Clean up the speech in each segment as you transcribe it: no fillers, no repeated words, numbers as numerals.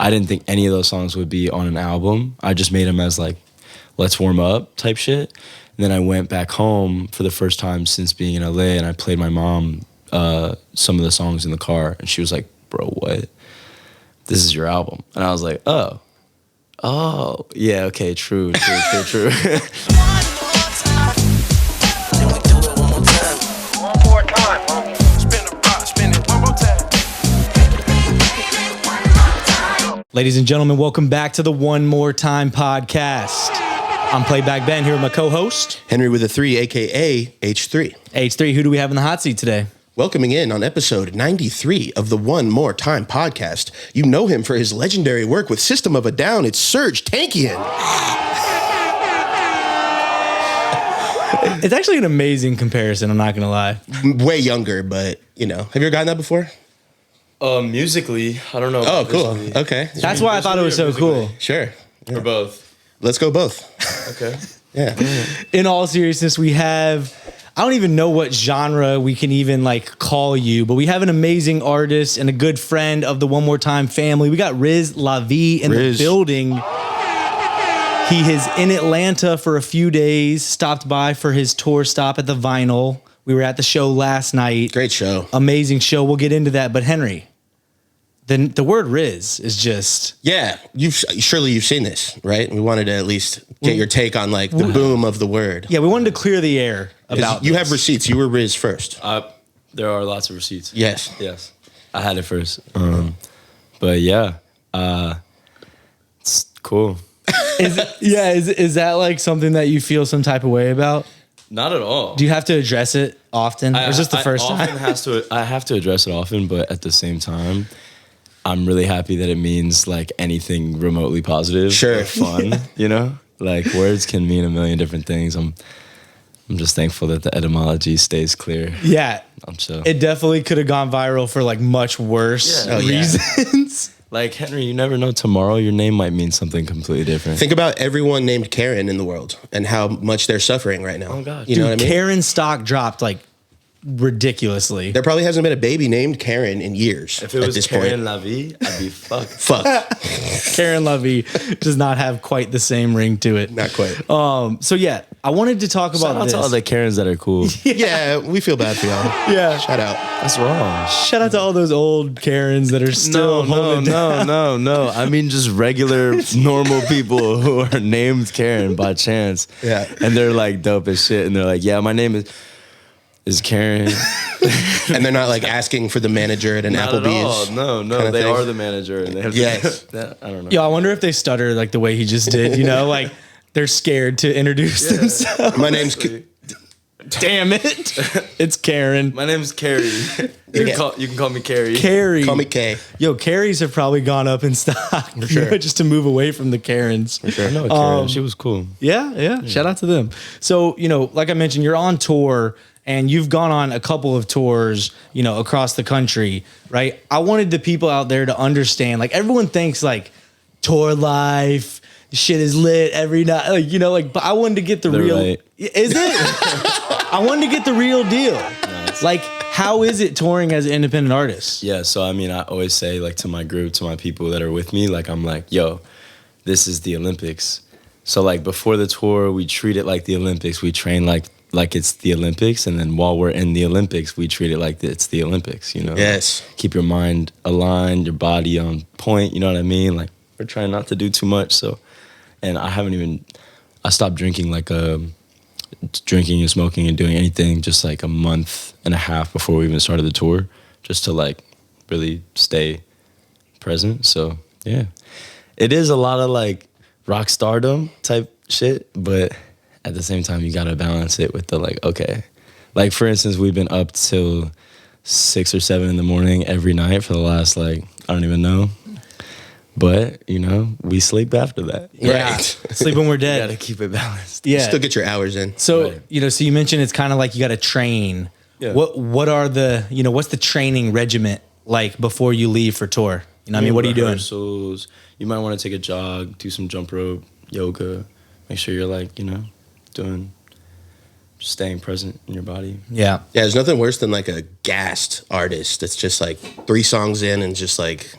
I didn't think any of those songs would be on an album. I just made them as like, let's warm up type shit. And then I went back home for the first time since being in LA, and I played my mom some of the songs in the car, and she was like, bro, what? This is your album. And I was like, oh, yeah, okay, true. Ladies and gentlemen, welcome back to the One More Time podcast. I'm Playback Ben here with my co-host, Henry with a 3, a.k.a. H3. H3, who do we have in the hot seat today? Welcoming in on episode 93 of the One More Time podcast. You know him for his legendary work with System of a Down. It's Serge Tankian. It's actually an amazing comparison, I'm not going to lie. Way younger, but, you know. Have you ever gotten that before? Musically, I don't know. Oh, cool. Okay. That's why I thought it was so cool. Sure. Yeah. Or both. Let's go both. Okay. Yeah. In all seriousness, we have, I don't even know what genre we can even like call you, but we have an amazing artist and a good friend of the One More Time family. We got Riz La Vie in the building. He is in Atlanta for a few days, stopped by for his tour stop at the Vinyl. We were at the show last night. Great show. Amazing show. We'll get into that. But Henry, the word Riz is just... Yeah, you've seen this, right? We wanted to at least get your take on like the boom of the word. Yeah, we wanted to clear the air about You this. have receipts. You were Riz first. There are lots of receipts. Yes. I had it first. But yeah, it's cool. Is that like something that you feel some type of way about? Not at all. Do you have to address it often? Or is this the first time? I have to address it often, but at the same time, I'm really happy that it means like anything remotely positive, sure, or fun. You know, like words can mean a million different things. I'm just thankful that the etymology stays clear. Yeah, so it definitely could have gone viral for like much worse reasons. Like, Henry, you never know. Tomorrow, your name might mean something completely different. Think about everyone named Karen in the world and how much they're suffering right now. Oh, God. You know what I mean? Karen's stock dropped like ridiculously. There probably hasn't been a baby named Karen in years. If it was Karen La Vie, I'd be fucked. Fuck. Karen La Vie does not have quite the same ring to it. Not quite. So yeah, I wanted to talk about Shout out this. to all the Karens that are cool. Yeah, we feel bad for y'all. Yeah. Shout out. That's wrong. Shout out to all those old Karens that are still holding down. No. I mean, just regular, normal people who are named Karen by chance. Yeah. And they're like dope as shit. And they're like, yeah, my name is Karen. And they're not like asking for the manager at an Not Applebee's. at all. No, they are the manager. And they have I don't know. Yo, I wonder if they stutter like the way he just did, you know, like they're scared to introduce themselves. My name's... Damn it. It's Karen. My name's Carrie. You can call me Carrie. Carrie. Call me Kay. Yo, Carries have probably gone up in stock for sure. Just to move away from the Karens. For sure. I know Karen. She was cool. Yeah. Shout out to them. So, you know, like I mentioned, you're on tour and you've gone on a couple of tours, you know, across the country, right? I wanted the people out there to understand, like everyone thinks like tour life, shit is lit every night, like, you know, like, but I wanted to get the real, right. Is it? I wanted to get the real deal. Nice. Like, how is it touring as an independent artist? Yeah, so I mean, I always say like to my group, to my people that are with me, like I'm like, yo, this is the Olympics. So like before the tour, we treat it like the Olympics. We train like it's the Olympics, and then while we're in the Olympics, we treat it like it's the Olympics, you know? Yes. Keep your mind aligned, your body on point, you know what I mean? Like we're trying not to do too much, so. And I stopped drinking drinking and smoking and doing anything just like a month and a half before we even started the tour, just to like really stay present. So yeah, it is a lot of like rock stardom type shit, but at the same time you gotta balance it with the like, okay, like for instance, we've been up till 6 or 7 in the morning every night for the last like, I don't even know. But, you know, we sleep after that. Yeah. Right. Sleep when we're dead. You gotta keep it balanced. Yeah. Still get your hours in. So, Right. you know, so you mentioned it's kind of like you got to train. Yeah. What are the, you know, what's the training regiment like before you leave for tour? You know what I mean? What are you doing? Rehearsals. You might want to take a jog, do some jump rope, yoga. Make sure you're like, you know, just staying present in your body. Yeah. Yeah, there's nothing worse than like a gassed artist that's just like 3 songs in and just like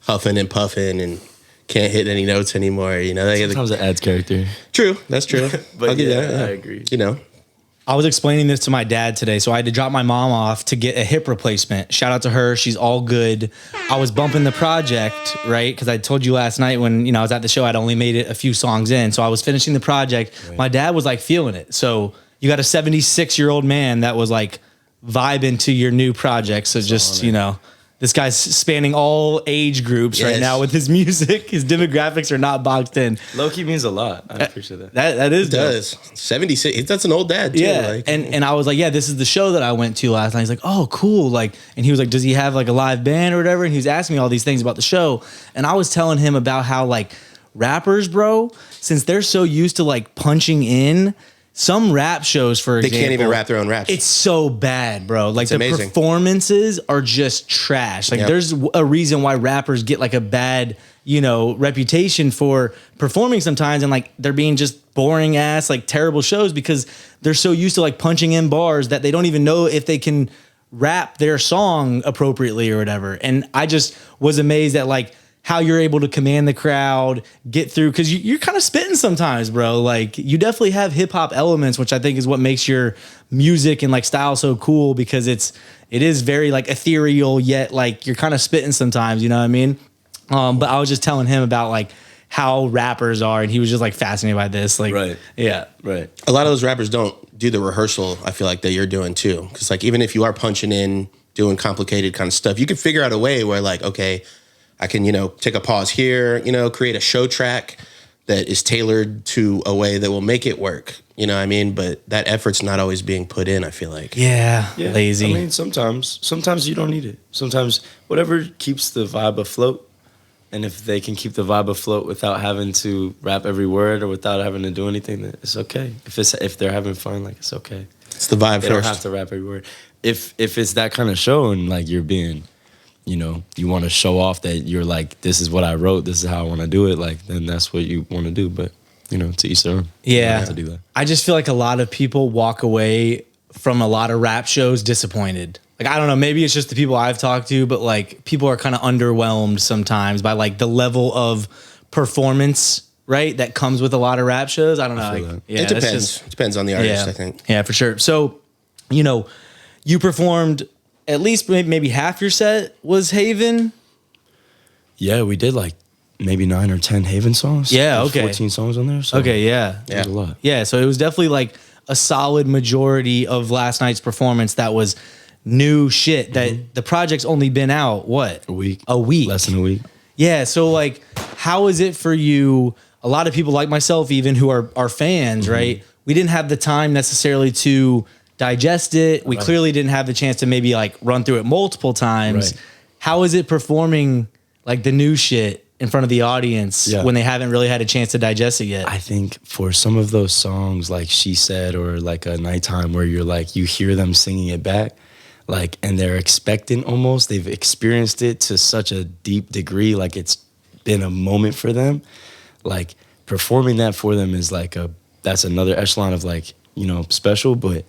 huffing and puffing and can't hit any notes anymore. You know, Sometimes it adds character. True, that's true. But I'll give you that, I agree. You know, I was explaining this to my dad today, so I had to drop my mom off to get a hip replacement. Shout out to her. She's all good. I was bumping the project, right? Because I told you last night when, I was at the show, I'd only made it a few songs in. So I was finishing the project. Right. My dad was like feeling it. So you got a 76-year-old man that was like vibing to your new project. So just, this guy's spanning all age groups right now with his music. His demographics are not boxed in. Low-key means a lot. I appreciate that. That is dope. It does. 76. That's an old dad, too. Yeah. Like, and I was like, yeah, this is the show that I went to last night. He's like, oh, cool. Like, and he was like, does he have like a live band or whatever? And he was asking me all these things about the show. And I was telling him about how like rappers, bro, since they're so used to like punching in, some rap shows, for example, they can't even rap their own raps. It's so bad, bro. Like, the performances are just trash. Like, there's a reason why rappers get like a bad, reputation for performing sometimes, and like they're being just boring ass, like terrible shows because they're so used to like punching in bars that they don't even know if they can rap their song appropriately or whatever. And I just was amazed at like how you're able to command the crowd, get through, because you're kind of spitting sometimes, bro. Like, you definitely have hip hop elements, which I think is what makes your music and like style so cool, because it is very like ethereal, yet like you're kind of spitting sometimes, you know what I mean? But I was just telling him about like how rappers are, and he was just like fascinated by this. Like, right. Yeah. Right. A lot of those rappers don't do the rehearsal, I feel like, that you're doing too. Because like, even if you are punching in, doing complicated kind of stuff, you can figure out a way where like, okay, I can, take a pause here, create a show track that is tailored to a way that will make it work. You know what I mean? But that effort's not always being put in, I feel like. Yeah. Lazy. I mean, sometimes you don't need it. Sometimes whatever keeps the vibe afloat. And if they can keep the vibe afloat without having to rap every word or without having to do anything, then it's okay. If they're having fun, like, it's okay. It's the vibe They first. don't have to rap every word. If it's that kind of show and like you're being, you want to show off that you're like, this is what I wrote, this is how I want to do it, like, then that's what you want to do. But, to each their own. Yeah. You don't have to do that. I just feel like a lot of people walk away from a lot of rap shows disappointed. Like, I don't know, maybe it's just the people I've talked to, but like people are kind of underwhelmed sometimes by like the level of performance, right, that comes with a lot of rap shows. I don't know. Like, yeah, it depends. It depends on the artist, I think. Yeah, for sure. So, you performed at least maybe half your set was Haven. Yeah, we did like maybe 9 or 10 Haven songs. Yeah, There's okay. 14 songs on there. So Okay, yeah. It was a lot. Yeah, so it was definitely like a solid majority of last night's performance that was new shit that the project's only been out, what? A week. Less than a week. Yeah, so like, how is it for you? A lot of people like myself even who are fans, right? We didn't have the time necessarily to digest it. We clearly didn't have the chance to maybe like run through it multiple times. Right. How is it performing like the new shit in front of the audience when they haven't really had a chance to digest it yet? I think for some of those songs, like She Said or like a Nighttime, where you're like, you hear them singing it back, like, and they're expectant almost. They've experienced it to such a deep degree, like it's been a moment for them. Like, performing that for them is like that's another echelon of like, special. But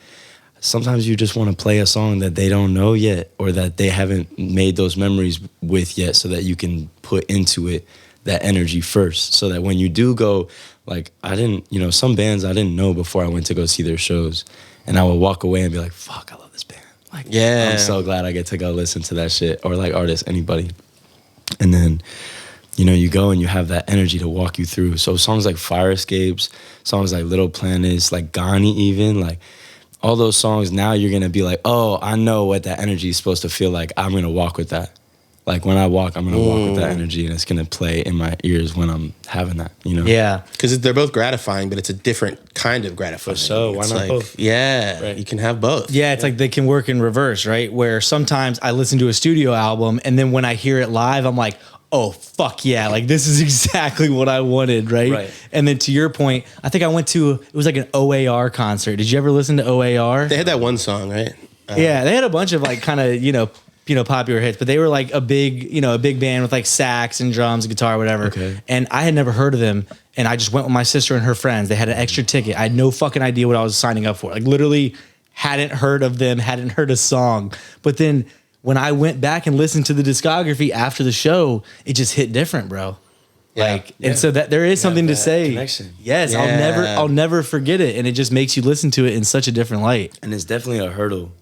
sometimes you just want to play a song that they don't know yet, or that they haven't made those memories with yet, so that you can put into it that energy first, so that when you do go, like, I didn't, some bands I didn't know before I went to go see their shows, and I would walk away and be like, fuck, I love this band. Like, I'm so glad I get to go listen to that shit, or like artists, anybody. And then, you go and you have that energy to walk you through. So songs like Fire Escapes, songs like Little Planets, like Ghani even, like all those songs, now you're going to be like, oh, I know what that energy is supposed to feel like. I'm going to walk with that. Like, when I walk, I'm going to walk with that energy, and it's going to play in my ears when I'm having that, Yeah. Because they're both gratifying, but it's a different kind of gratifying. So why It's not like, both? Yeah, Right. you can have both. Yeah, it's like they can work in reverse, right? Where sometimes I listen to a studio album, and then when I hear it live, I'm like, oh, fuck yeah. Like, this is exactly what I wanted, right? Right. And then to your point, I think I went to, it was like an OAR concert. Did you ever listen to OAR? They had that one song, right? Yeah, they had a bunch of like kind of, popular hits, but they were like a big band with like sax and drums, guitar, whatever. Okay. And I had never heard of them. And I just went with my sister and her friends. They had an extra ticket. I had no fucking idea what I was signing up for. Like, literally hadn't heard of them, hadn't heard a song. But then when I went back and listened to the discography after the show, it just hit different, bro. Like, and so that there is something to say. Connection. Yes, Yeah. I'll never forget it. And it just makes you listen to it in such a different light. And it's definitely a hurdle.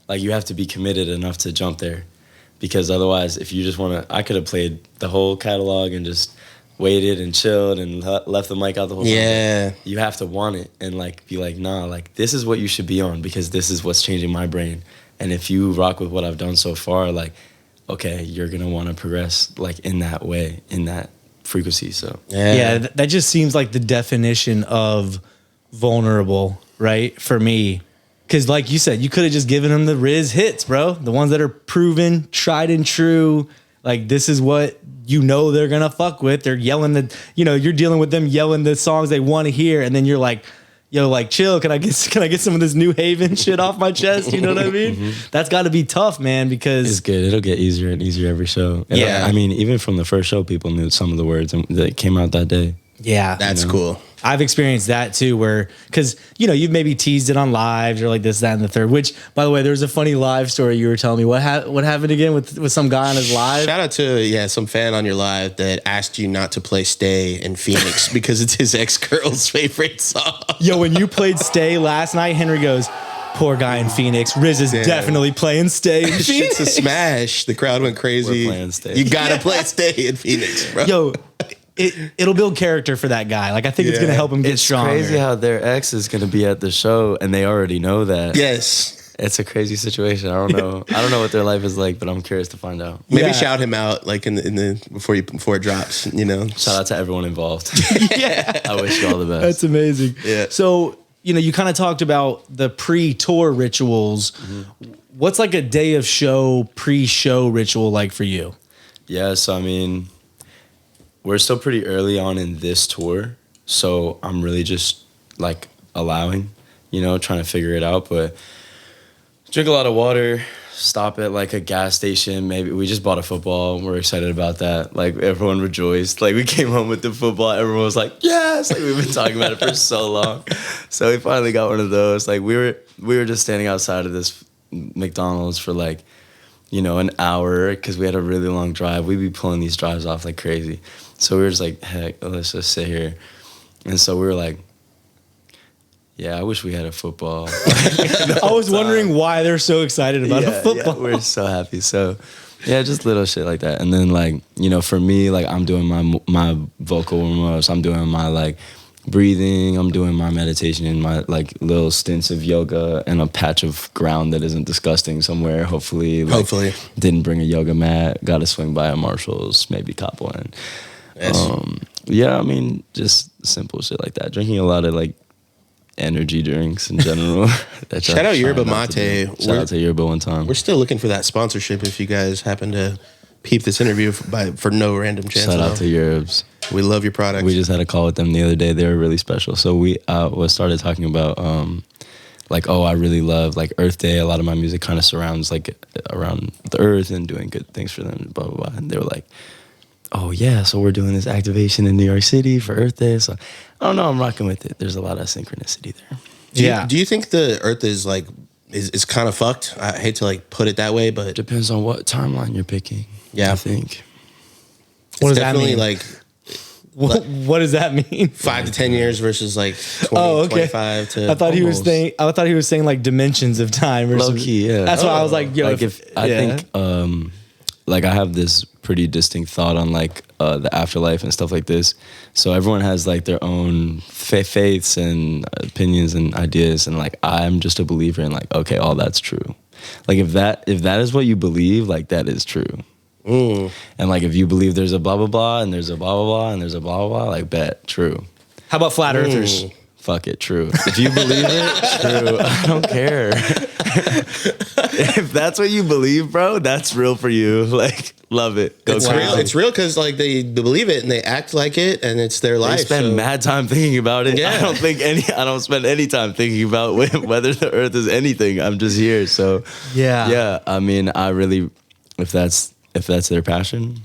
Like, you have to be committed enough to jump there. Because otherwise, if you just want to, I could have played the whole catalog and just waited and chilled and left the mic out the whole time. Yeah. You have to want it and like be like, nah, like this is what you should be on because this is what's changing my brain. And if you rock with what I've done so far, like, okay, you're gonna want to progress like in that way, in that frequency. So Yeah, that just seems like the definition of vulnerable, right? For me. Because like you said, you could have just given them the Riz hits, bro. The ones that are proven, tried and true. Like, this is what you know they're going to fuck with. They're yelling you're dealing with them yelling the songs they want to hear. And then you're like, yo, like, chill. Can I get some of this New Haven shit off my chest? You know what I mean? That's got to be tough, man, because it's good. It'll get easier and easier every show. Yeah. I mean, even from the first show, people knew some of the words that came out that day. yeah, That's cool. I've experienced that too, where, because, you've maybe teased it on lives or like this, that, and the third, which, by the way, there was a funny live story you were telling me. What happened again with some guy on his live? Shout out to, some fan on your live that asked you not to play Stay in Phoenix because it's his ex-girl's favorite song. Yo, when you played Stay last night, Henry goes, poor guy in Phoenix. Riz is definitely playing Stay in Shit's Phoenix. a smash. The crowd went crazy. We're playing Stay. You gotta play Stay in Phoenix, bro. Yo, it'll build character for that guy. Like, I think it's going to help him get It's stronger. crazy how their ex is going to be at the show and they already know that. Yes. It's a crazy situation. I don't know. I don't know what their life is like, but I'm curious to find out. Maybe Yeah. shout him out like in the before it drops, Shout out to everyone involved. Yeah. I wish you all the best. That's amazing. Yeah. So, you kind of talked about the pre-tour rituals. What's like a day of show, pre-show ritual like for you? Yeah, so I mean, we're still pretty early on in this tour, so I'm really just like allowing, trying to figure it out. But drink a lot of water, stop at like a gas station. Maybe we just bought a football. We're excited about that. Like, everyone rejoiced. Like, we came home with the football. Everyone was like, yes! Like, we've been talking about it for so long. So we finally got one of those. Like, we were just standing outside of this McDonald's for like, an hour because we had a really long drive. We'd be pulling these drives off like crazy. So we were just like, heck, let's just sit here. And so we were like, yeah, I wish we had a football. I was wondering why they're so excited about a football. Yeah, we're so happy. So, yeah, just little shit like that. And then, like, for me, like, I'm doing my vocal warm-ups. I'm doing my, like, breathing. I'm doing my meditation and my, like, little stints of yoga and a patch of ground that isn't disgusting somewhere. Hopefully. Didn't bring a yoga mat. Got to swing by a Marshall's, maybe cop one. Yes. Yeah, I mean, just simple shit like that. Drinking a lot of, like, energy drinks in general. Shout out Yerba Mate. Shout out to Yerba one time. We're still looking for that sponsorship if you guys happen to peep this interview for no random chance. Shout out to Yerbs. We love your product. We just had a call with them the other day. They were really special. So we started talking about like, oh, I really love like Earth Day. A lot of my music kind of surrounds like around the earth and doing good things for them, blah, blah, blah. And they were like, oh yeah, so we're doing this activation in New York City for Earth Day. So I don't know, I'm rocking with it. There's a lot of synchronicity there. Do you think the Earth is like is kind of fucked? I hate to like put it that way, but Depends on what timeline you're picking. Yeah. I think. What does it's that definitely mean? like What does that mean? 5 to 10 years versus like 20, Oh, okay. 25 to I thought he was almost. saying. I thought he was saying like dimensions of time or Low something. key, yeah. That's why I was like, yo, Like I think like I have this pretty distinct thought on like the afterlife and stuff like this. So everyone has like their own faiths and opinions and ideas, and like I'm just a believer in like, okay, all that's true. Like if that is what you believe, like that is true. And like if you believe there's a blah blah blah and there's a blah blah blah and there's a blah blah blah, like bet true. How about flat earthers? Fuck it, true. If you believe it, true. I don't care. If that's what you believe, bro, that's real for you. Like, love it. Go It's crazy. real. It's real because like they believe it and they act like it and it's their I life. spend so- mad time thinking about it. Yeah. I don't spend any time thinking about whether the earth is anything. I'm just here. So Yeah. I mean, I really, if that's their passion,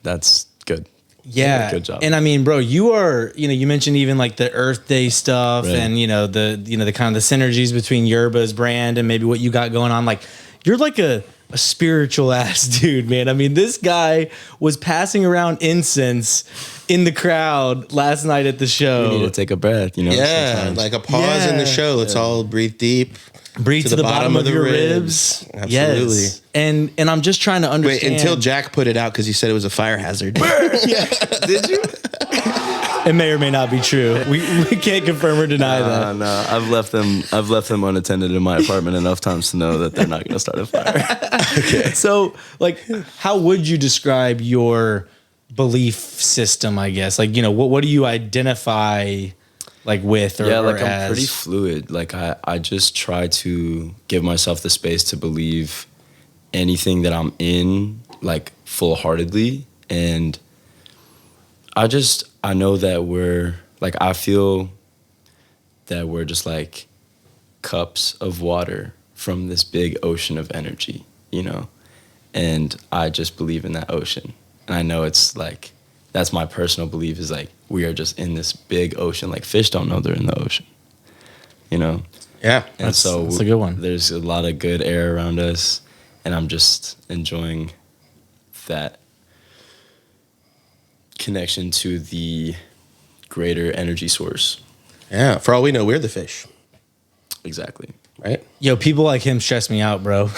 that's good. Yeah. Good job. And I mean, bro, you are, you mentioned even like the Earth Day stuff Right. and, the kind of the synergies between Yerba's brand and maybe what you got going on. Like, you're like a a spiritual ass dude, man. I mean, this guy was passing around incense in the crowd last night at the show. You need to take a breath, you know? Yeah, sometimes. like a pause in the show. Let's all breathe deep. Breathe to the bottom of your ribs. Absolutely. Yes. And I'm just trying to understand. Wait, until Jack put it out because he said it was a fire hazard. Did you? It may or may not be true. We can't confirm or deny that. No, I've left them unattended in my apartment enough times to know that they're not going to start a fire. Okay. So, like, how would you describe your belief system, I guess? Like, you know, what do you identify like with or, I'm as? pretty fluid. Like I just try to give myself the space to believe anything that I'm in, like, full-heartedly. And I know that I feel that we're just like cups of water from this big ocean of energy, you know? And I just believe in that ocean. And I know it's like, that's my personal belief, is like, we are just in this big ocean. Like, fish don't know they're in the ocean, you know? Yeah. And that's a good one. There's a lot of good air around us, and I'm just enjoying that connection to the greater energy source. Yeah. For all we know, we're the fish, Exactly. right? Yo, people like him stress me out, bro.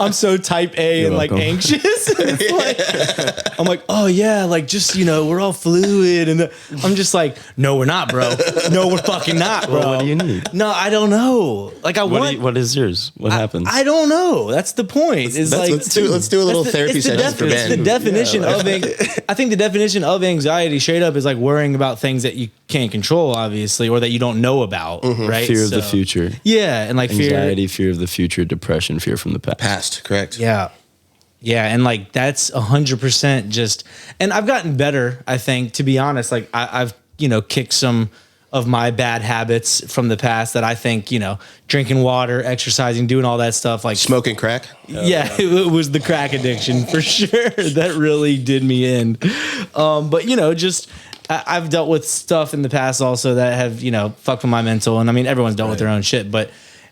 I'm so type A and like welcome. anxious. It's like, I'm like, oh yeah, like, just, you know, we're all fluid, and I'm just like, no, we're not, bro. No, we're fucking not, bro. Well, what do you need? No, I don't know. Like, What is yours? What happens? I don't know. That's the point. It's like, let's do a little therapy session for it's the Ben. definition of I think the definition of anxiety straight up is like worrying about things that you can't control, obviously, or that you don't know about, right? Fear of the future. Yeah, and like Anxiety, fear of the future, depression, fear from the past. Past, correct. Yeah. Yeah. And like, that's 100% just, and I've gotten better, I think, to be honest. Like, I've, you know, kicked some of my bad habits from the past that I think, you know, drinking water, exercising, doing all that stuff, like Smoking crack. yeah, it was the crack addiction for sure. That really did me in. But, you know, just, I've dealt with stuff in the past also that have, you know, fucked with my mental. And I mean, everyone's dealt with their own shit, but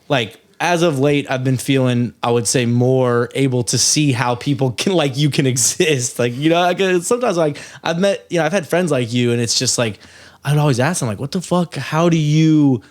like, as of late, I've been feeling, I would say, more able to see how people can, like, you can exist. Like, you know, like, sometimes, like, I've had friends like you, and it's just like, I'd always ask them, like, what the fuck? How can you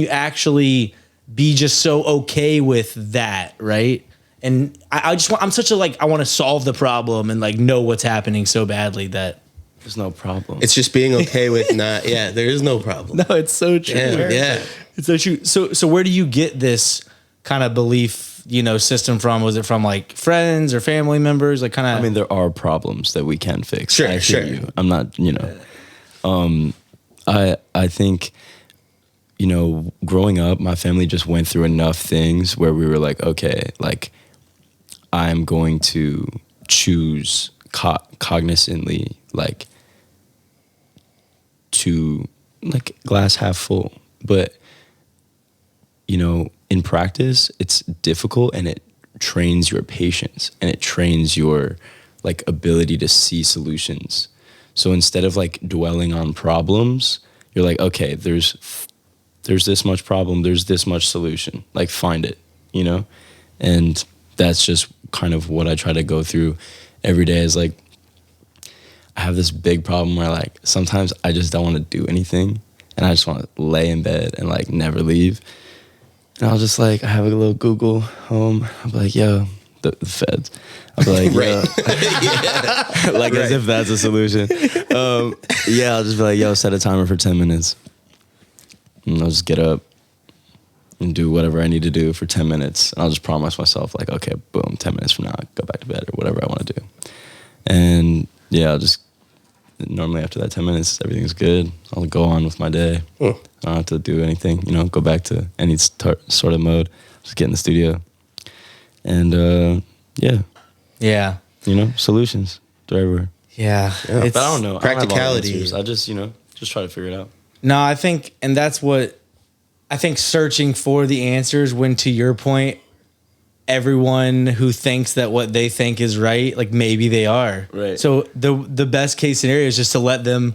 actually be just so okay with that, right? And I'm such a, like, I want to solve the problem and, like, know what's happening so badly that. There's no problem. It's just being okay with not. Yeah, there is no problem. No, it's so true. Yeah. It's so true. So where do you get this kind of belief, you know, system from? Was it from like friends or family members? Like, kind of. I mean, there are problems that we can fix. Sure, I hear sure. you. I'm not, you know. I think, you know, growing up, my family just went through enough things where we were like, okay, like, I'm going to choose cognizantly, like, to, like, glass half full. But, you know, in practice, it's difficult, and it trains your patience, and it trains your, like, ability to see solutions. So instead of, like, dwelling on problems, you're like, okay, there's this much problem, there's this much solution. Like, find it, you know? And that's just kind of what I try to go through every day, is like, I have this big problem where, like, sometimes I just don't want to do anything, and I just want to lay in bed and, like, never leave. And I'll just, like, I have a little Google home. I'll be like, yo, the feds. I'll be like, yo. Like, as if that's a solution. Yeah, I'll just be like, yo, set a timer for 10 minutes. And I'll just get up and do whatever I need to do for 10 minutes. And I'll just promise myself, like, okay, boom, 10 minutes from now, I'll go back to bed or whatever I want to do. And yeah, I'll just, normally after that 10 minutes, everything's good. I'll go on with my day. I don't have to do anything, you know, go back to any sort of mode. Just get in the studio. And Yeah. you know, solutions. They're everywhere. Yeah. But I don't know. Practicality. I don't have all the answers. I just, you know, just try to figure it out. No, I think, and that's what I think, searching for the answers, when, to your point, everyone who thinks that what they think is right, like, maybe they are. Right. So the best case scenario is just to let them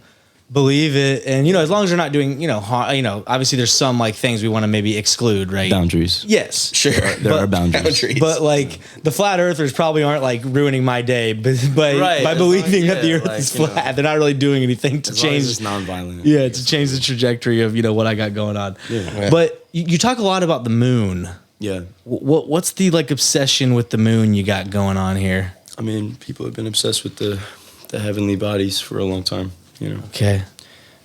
believe it. And, as long as you're not doing, obviously there's some like things we want to maybe exclude, right? Boundaries. Yes. Sure. There are boundaries. But like the flat earthers probably aren't like ruining my day, but Right, by as believing long- that the yeah, earth like, is flat, they're not really doing anything to As long as change. it's nonviolent. Yeah, to change the trajectory of what I got going on. Yeah. But you talk a lot about the moon. Yeah. What's the like obsession with the moon you got going on here? I mean, people have been obsessed with the heavenly bodies for a long time, Okay.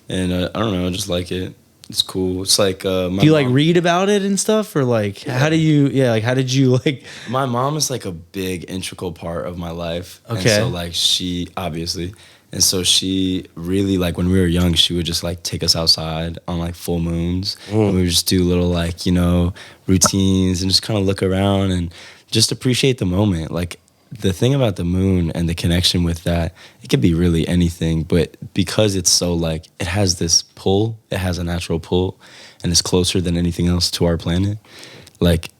And I don't know, I just like it. It's cool. It's like my Do you like mom- read about it and stuff, or like how did you? Yeah, like how did you like? My mom is like a big integral part of my life. Okay. And so like she obviously, and so she really like when we were young, she would just like take us outside on like full moons, and we would just do little like routines and just kind of look around and just appreciate the moment. Like the thing about the moon and the connection with that, it could be really anything, but because it's so like it has this pull, it has a natural pull, and it's closer than anything else to our planet. Like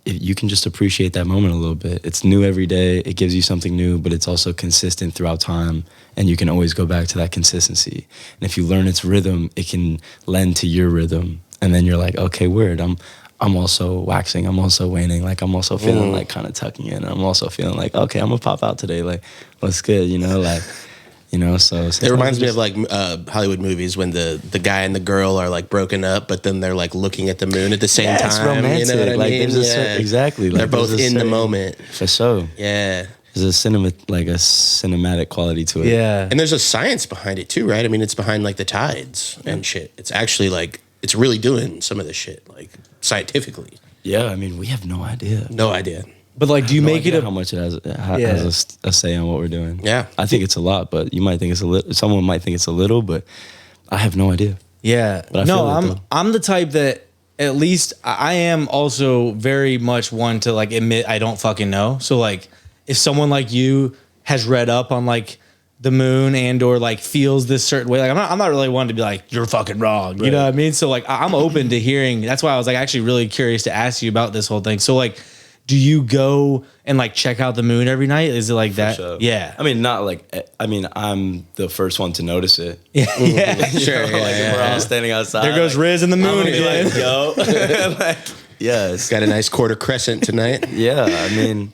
you can just appreciate that moment a little bit. It's new every day. It gives you something new, but it's also consistent throughout time, and you can always go back to that consistency. And if you learn its rhythm, it can lend to your rhythm, and then you're like, okay, weird. I'm also waxing. I'm also waning. Like I'm also feeling like kind of tucking in. I'm also feeling like, okay, I'm gonna pop out today. Like, what's good? So It reminds me of like Hollywood movies when the guy and the girl are like broken up, but then they're like looking at the moon at the same Yeah, it's time. romantic. You know what I Like, mean? there's a certain- exactly. Like, They're both there's a in the certain- moment. for sure. Yeah. There's a cinematic quality to it. Yeah. And there's a science behind it too, right? I mean, it's behind like the tides and shit. It's actually like, it's really doing some of this shit, like scientifically. Yeah, I mean, we have no idea. No idea. But like, do you No make it idea a how much it has Yeah. has a say on what we're doing. Yeah. I think it's a lot, but you might think it's a little. Someone might think it's a little, but I have no idea. Yeah. But I No, feel it, though. I'm the type that at least I am also very much one to like admit I don't fucking know. So like if someone like you has read up on like the moon and or like feels this certain way, like I'm not really one to be like, you're fucking wrong. You know what I mean? So like I'm open to hearing. That's why I was like actually really curious to ask you about this whole thing. So like, do you go and like check out the moon every night? Is it like that? Sure. Yeah. I mean, not like. I mean, I'm the first one to notice it. Yeah. Sure. Like if we're all standing outside. There goes like, Riz and the I'm moon gonna be again. like, yo. Like, yes. Got a nice quarter crescent tonight. Yeah. I mean,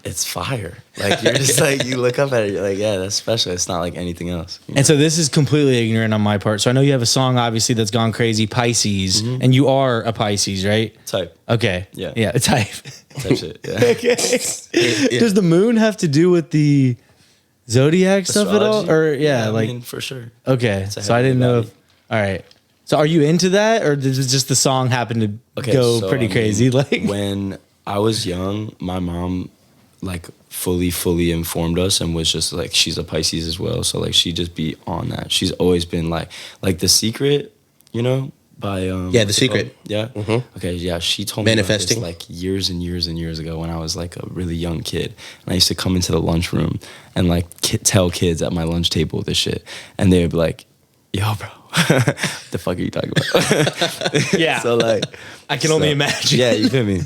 it's fire. Like you're just like you look up at it. You're like, yeah, that's special. It's not like anything else. You know? And so this is completely ignorant on my part. So I know you have a song, obviously, that's gone crazy, Pisces, and you are a Pisces, right? Type Okay. Yeah. Yeah, type. shit. Yeah. Okay. Does the moon have to do with the zodiac stuff at all? Astrology? Or yeah, I like mean, for sure. okay. a So I didn't know heavenly if all right. So are you into that, or does it just the song happen to go so, pretty I mean, crazy? Like when I was young, my mom like fully informed us and was just like, she's a Pisces as well, so like she'd just be on that. She's always been like The Secret, by Yeah, The what's it Secret. called? Yeah. Okay, yeah, she told me Manifesting. about this, like years and years and years ago when I was like a really young kid, and I used to come into the lunchroom and like tell kids at my lunch table this shit, and they would be like, yo bro, what the fuck are you talking about? yeah. So like I can only imagine. yeah, you feel me?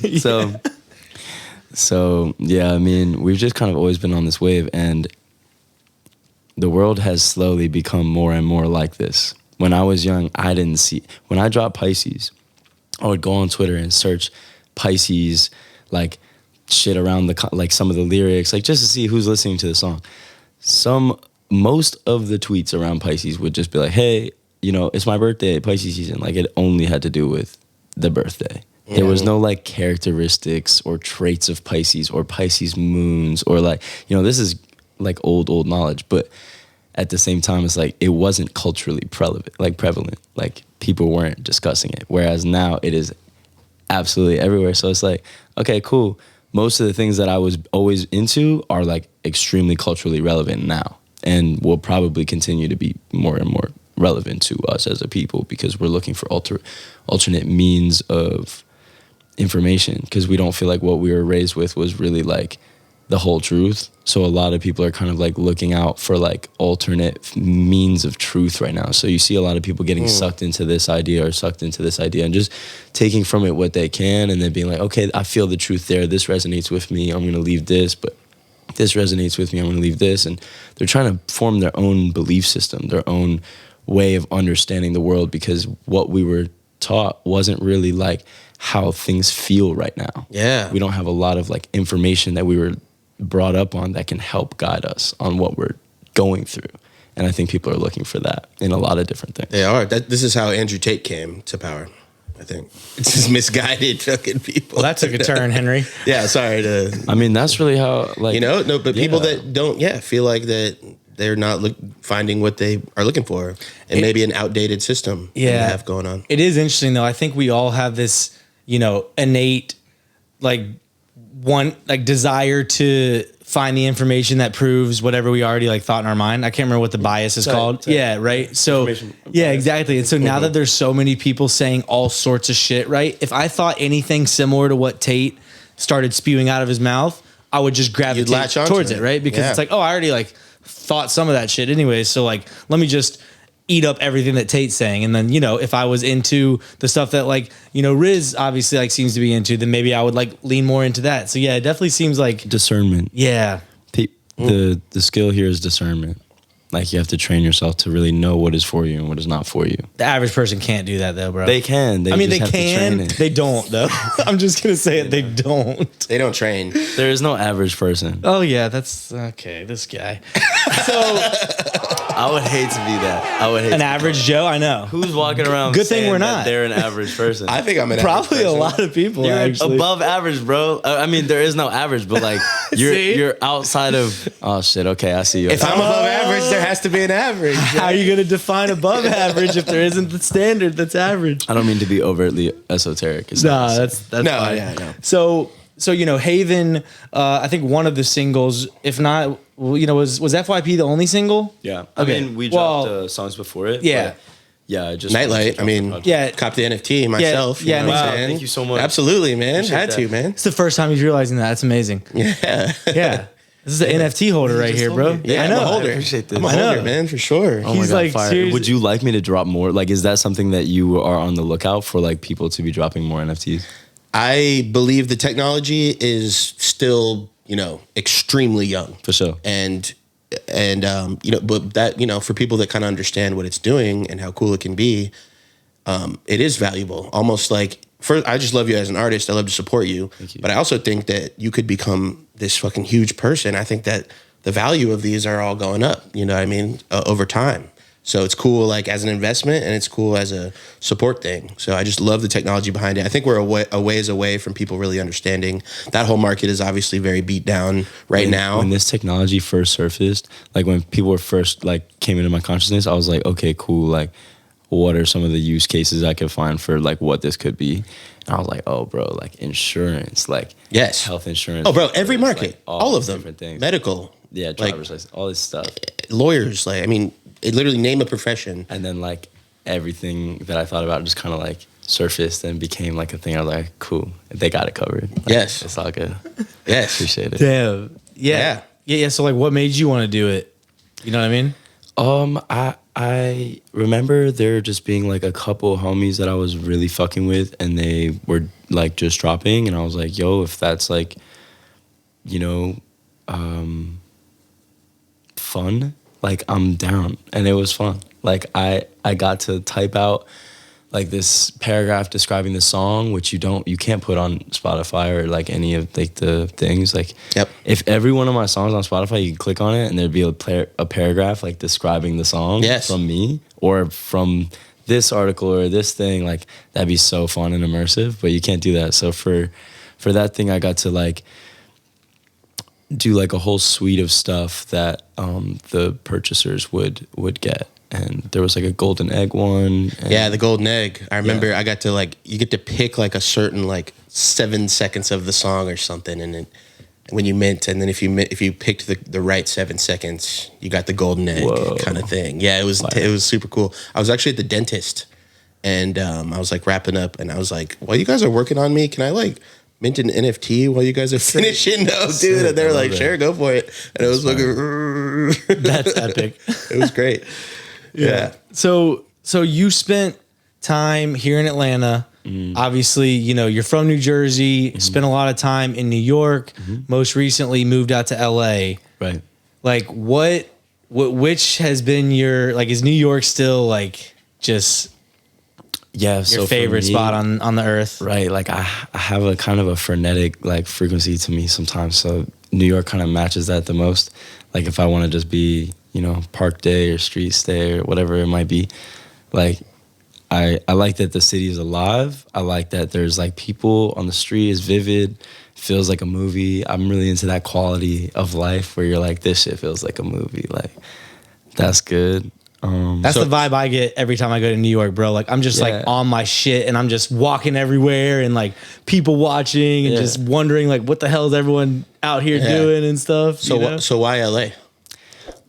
So yeah, I mean, we've just kind of always been on this wave, and the world has slowly become more and more like this. When I was young, I didn't see. When I dropped Pisces, I would go on Twitter and search Pisces, like shit around like some of the lyrics, like just to see who's listening to the song. Most of the tweets around Pisces would just be like, hey, it's my birthday, Pisces season. Like it only had to do with the birthday. There was no like characteristics or traits of Pisces or Pisces moons or like, this is like old knowledge, but at the same time, it's like it wasn't culturally prevalent. Like people weren't discussing it. Whereas now it is absolutely everywhere. So it's like, okay, cool. Most of the things that I was always into are like extremely culturally relevant now, and will probably continue to be more and more relevant to us as a people because we're looking for alternate means of information, because we don't feel like what we were raised with was really like the whole truth. So a lot of people are kind of like looking out for like alternate means of truth right now. So you see a lot of people getting sucked into this idea and just taking from it what they can, and then being like, okay, I feel the truth there. This resonates with me. I'm going to leave this, but this resonates with me. I'm going to leave this. And they're trying to form their own belief system, their own way of understanding the world, because what we were taught wasn't really like how things feel right now. Yeah. We don't have a lot of like information that we were brought up on that can help guide us on what we're going through. And I think people are looking for that in a lot of different things. They are. This is how Andrew Tate came to power, I think. It's just misguided fucking people. Well, that took a turn, Henry. Yeah, sorry to... I mean, that's really how, like... but people that don't, feel like that they're not finding what they are looking for. And maybe an outdated system that they have going on. It is interesting, though. I think we all have this, innate, desire to find the information that proves whatever we already thought in our mind. I can't remember what the bias is called. Yeah, right. So exactly. And so now that there's so many people saying all sorts of shit, right? If I thought anything similar to what Tate started spewing out of his mouth, I would just gravitate towards it, right? Because it's I already thought some of that shit anyway. So let me just eat up everything that Tate's saying. And then, if I was into the stuff that Riz obviously seems to be into, then maybe I would lean more into that. So yeah, it definitely seems like discernment. Yeah. The skill here is discernment. You have to train yourself to really know what is for you and what is not for you. The average person can't do that though, bro. They can. They can. They don't though. I'm just going to say it. They don't. They don't train. There is no average person. Oh yeah. That's okay. This guy. So I would hate to be that. I would hate an average Joe. I know. Who's walking around? Good thing we're not. They're an average person. I think I'm an probably average person. A lot of people. You're actually above average, bro. I mean, there is no average, but you're outside of. Oh shit. Okay, I see you. If I'm above average, there has to be an average. How are you going to define above average if there isn't the standard that's average? I don't mean to be overtly esoteric. That's no, fine. yeah, no. So Haven. I think one of the singles, if not, was FYP the only single? Yeah. Okay. I mean, we dropped songs before it. Yeah. Yeah, just Nightlight. I mean, cop the NFT myself. Yeah. Wow, thank you so much. Absolutely, man. Had to, man. It's the first time he's realizing that. That's amazing. Yeah. Yeah. This is an NFT holder right here, bro. Yeah, I know. I'm a holder. I appreciate this. I'm a holder, man, for sure. Oh He's my God, fire. seriously. Would you like me to drop more? Is that something that you are on the lookout for, people to be dropping more NFTs? I believe the technology is still, extremely young. For sure. And but that, for people that kind of understand what it's doing and how cool it can be, it is valuable. Almost first, I just love you as an artist. I love to support you. Thank you. But I also think that you could become this fucking huge person. I think that the value of these are all going up, over time. So it's cool as an investment, and it's cool as a support thing. So I just love the technology behind it. I think we're a ways away from people really understanding. That whole market is obviously very beat down now. When this technology first surfaced, when people were first came into my consciousness, I was like, okay, cool. What are some of the use cases I could find for what this could be? And I was like, oh, bro, insurance, yes, health insurance. Oh, bro, every market, all of them, different things. medical, Yeah, driver's license, all this stuff. Lawyers, it literally name a profession. And then everything that I thought about just kind of surfaced and became a thing. I was like, cool, they got it covered. Yes, it's all good. Yes, appreciate it. Damn. Yeah. So what made you want to do it? You know what I mean? I remember there just being a couple homies that I was really fucking with, and they were just dropping, and I was like, yo, if that's fun, I'm down. And it was fun. I got to type out this paragraph describing the song, which you can't put on Spotify or any of the things. Yep. If every one of my songs on Spotify, you can click on it and there'd be a paragraph describing the song from me or from this article or this thing, that'd be so fun and immersive, but you can't do that. So for that thing, I got to do a whole suite of stuff that the purchasers would get. And there was a golden egg one. Yeah, the golden egg. I remember I got to you get to pick a certain 7 seconds of the song or something, and then when you mint, and then if you picked the right 7 seconds, you got the golden egg kind of thing. Yeah, it was super cool. I was actually at the dentist, and I was wrapping up, and I was like, while you guys are working on me, can I mint an NFT while you guys are finishing? No, dude. And they were like, sure, go for it. And it was that's epic. It was great. Yeah. So you spent time here in Atlanta Obviously, you know, you're from New Jersey, spent a lot of time in New York, most recently moved out to LA. Right. Like which has been your, like, is New York still like just Yeah. your favorite spot on the earth? Right. Like I have a kind of a frenetic like frequency to me sometimes. So New York kind of matches that the most. Like if I want to just be, you know, park day or street stay or whatever it might be, like I like that the city is alive. I like that there's like people on the street, is vivid, feels like a movie. I'm really into that quality of life where you're like, this shit feels like a movie. Like that's good. That's the vibe I get every time I go to New York, bro. Like I'm just like on my shit and I'm just walking everywhere and like people watching and just wondering like what the hell is everyone out here doing and stuff. So why LA?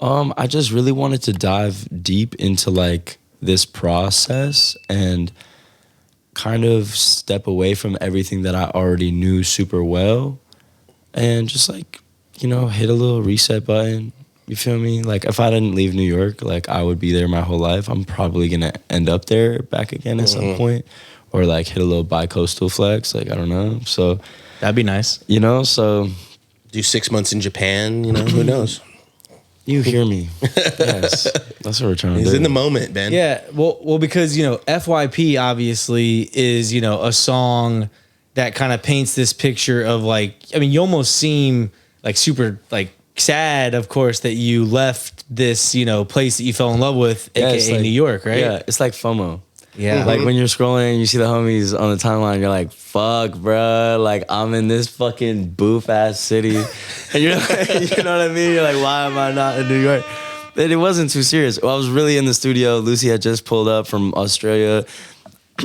I just really wanted to dive deep into like this process and kind of step away from everything that I already knew super well and just like, you know, hit a little reset button. You feel me? Like if I didn't leave New York, like I would be there my whole life. I'm probably gonna end up there back again at some point, or like hit a little bi-coastal flex. Like I don't know. So that'd be nice. You know, so do 6 months in Japan. You know, who knows? You hear me? Yes, that's what we're trying to do. He's in the moment, man. Yeah, well, because you know, FYP obviously is, you know, a song that kind of paints this picture of like, I mean, you almost seem like super like sad, of course, that you left this, you know, place that you fell in love with, aka like, New York, right? Yeah, it's like FOMO. Yeah. Like when you're scrolling and you see the homies on the timeline, you're like, fuck, bro. Like I'm in this fucking boof ass city. And you're like, you know what I mean? You're like, why am I not in New York? But it wasn't too serious. I was really in the studio. Lucy had just pulled up from Australia,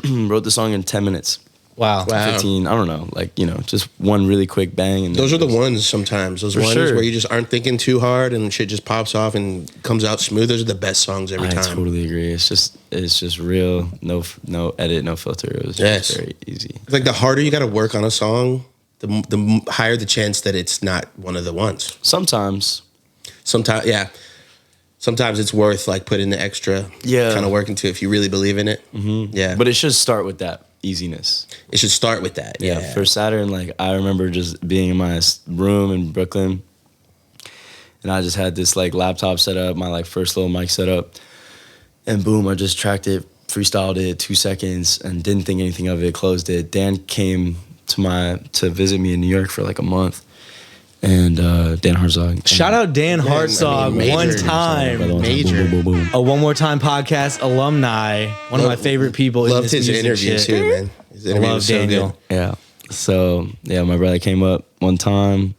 wrote the song in 10 minutes. Wow. 15, I don't know. Like, you know, just one really quick bang. And those are the ones sometimes. Those ones where you just aren't thinking too hard and shit just pops off and comes out smooth. Those are the best songs every time. I totally agree. It's just real. No edit, no filter. It was just very easy. It's like the harder you got to work on a song, the higher the chance that it's not one of the ones. Sometimes, yeah. Sometimes it's worth like putting the extra kind of work into if you really believe in it. Mm-hmm. Yeah. But it should start with that easiness. It should start with that. Yeah. For Saturn, like I remember just being in my room in Brooklyn and I just had this like laptop set up, my like first little mic set up, and boom, I just tracked it, freestyled it 2 seconds and didn't think anything of it, closed it. Dan came to visit me in New York for like a month. And Dan Hartzog. Shout out Dan Hartzog, one time. A One More Time podcast alumni. One of my favorite people in this music Loved his interview shit. too, man. His interview was so Daniel. good. Yeah. So, yeah, my brother came up one time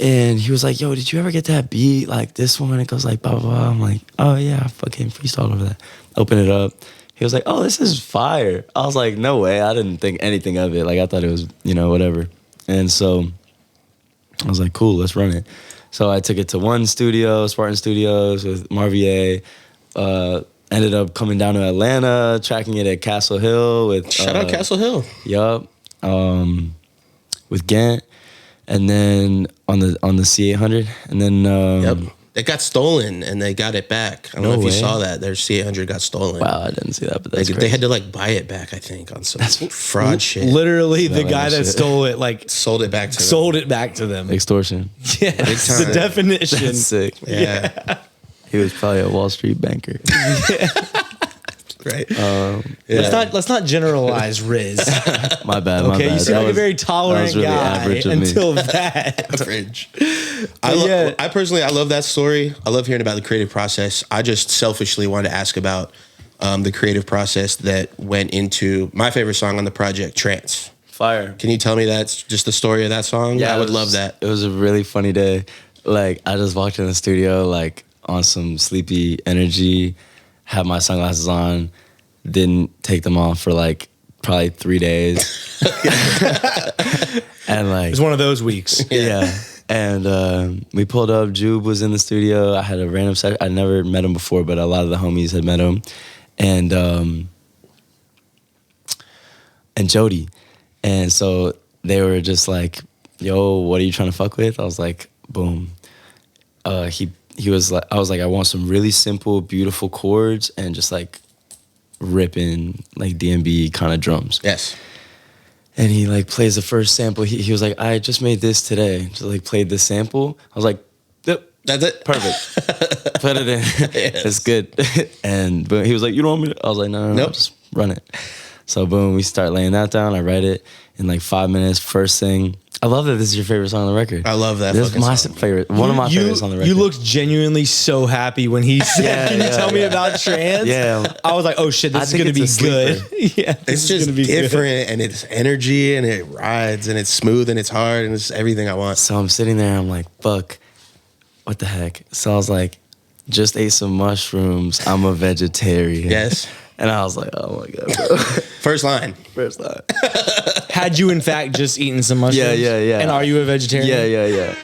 and he was like, yo, did you ever get that beat like this one? It goes like blah, blah, blah. I'm like, oh, yeah, I fucking freestyled over that. Open it up. He was like, oh, this is fire. I was like, no way. I didn't think anything of it. Like, I thought it was, you know, whatever. And so I was like, cool, let's run it. So I took it to one studio, Spartan Studios with Marvier. Ended up coming down to Atlanta, tracking it at Castle Hill with Shout out Castle Hill. Yup. With Gant. And then on the C800. And then It got stolen and they got it back. I don't know if you saw that. Their C800 got stolen. Wow, I didn't see that, but that's they had to like buy it back, I think, on some fraud shit. Literally, the guy that stole it, like, Sold it back to them. extortion. Yeah, that's the definition. That's sick. Yeah. He was probably a Wall Street banker. Right. Let's not generalize Riz. My bad. Okay, you seem like a very tolerant really guy average of me. until that. Average. I personally love that story. I love hearing about the creative process. I just selfishly wanted to ask about the creative process that went into my favorite song on the project, Trance. Fire. Can you tell me that's just the story of that song? Yeah, I would love that. It was a really funny day. Like, I just walked in the studio, like, on some sleepy energy, had my sunglasses on, didn't take them off for, like, probably 3 days. And, like... It was one of those weeks. Yeah. And we pulled up. Jube was in the studio. I had a random session. I never met him before, but a lot of the homies had met him. And Jody. And so they were just like, yo, what are you trying to fuck with? I was like, boom. He was like, I was like, I want some really simple, beautiful chords and just like ripping like DMB kind of drums. Yes. And he like plays the first sample. He was like, I just made this today. Just like played this sample. I was like, yep, That's it. perfect. Put it in. Yes. It's good. And but he was like, you don't want me to? I was like, no, Nope. just run it. So boom, we start laying that down. I write it in like 5 minutes. First thing. I love that this is your favorite song on the record. I love that. This is fucking my song. favorite. One of my favorites on the record. You looked genuinely so happy when he said, Yeah, "Can you yeah, tell me yeah. about trance?" Yeah. I was like, "Oh shit, I this is think gonna be it's a good." sleeper. Yeah, this It's is just gonna be good. different, and it's energy, and it rides, and it's smooth, and it's hard, and it's everything I want. So I'm sitting there, I'm like, fuck, what the heck? So I was like, just ate some mushrooms. I'm a vegetarian. Yes. And I was like, oh my God, bro. First line. First line. Had you in fact just eaten some mushrooms? Yeah. And are you a vegetarian? Yeah.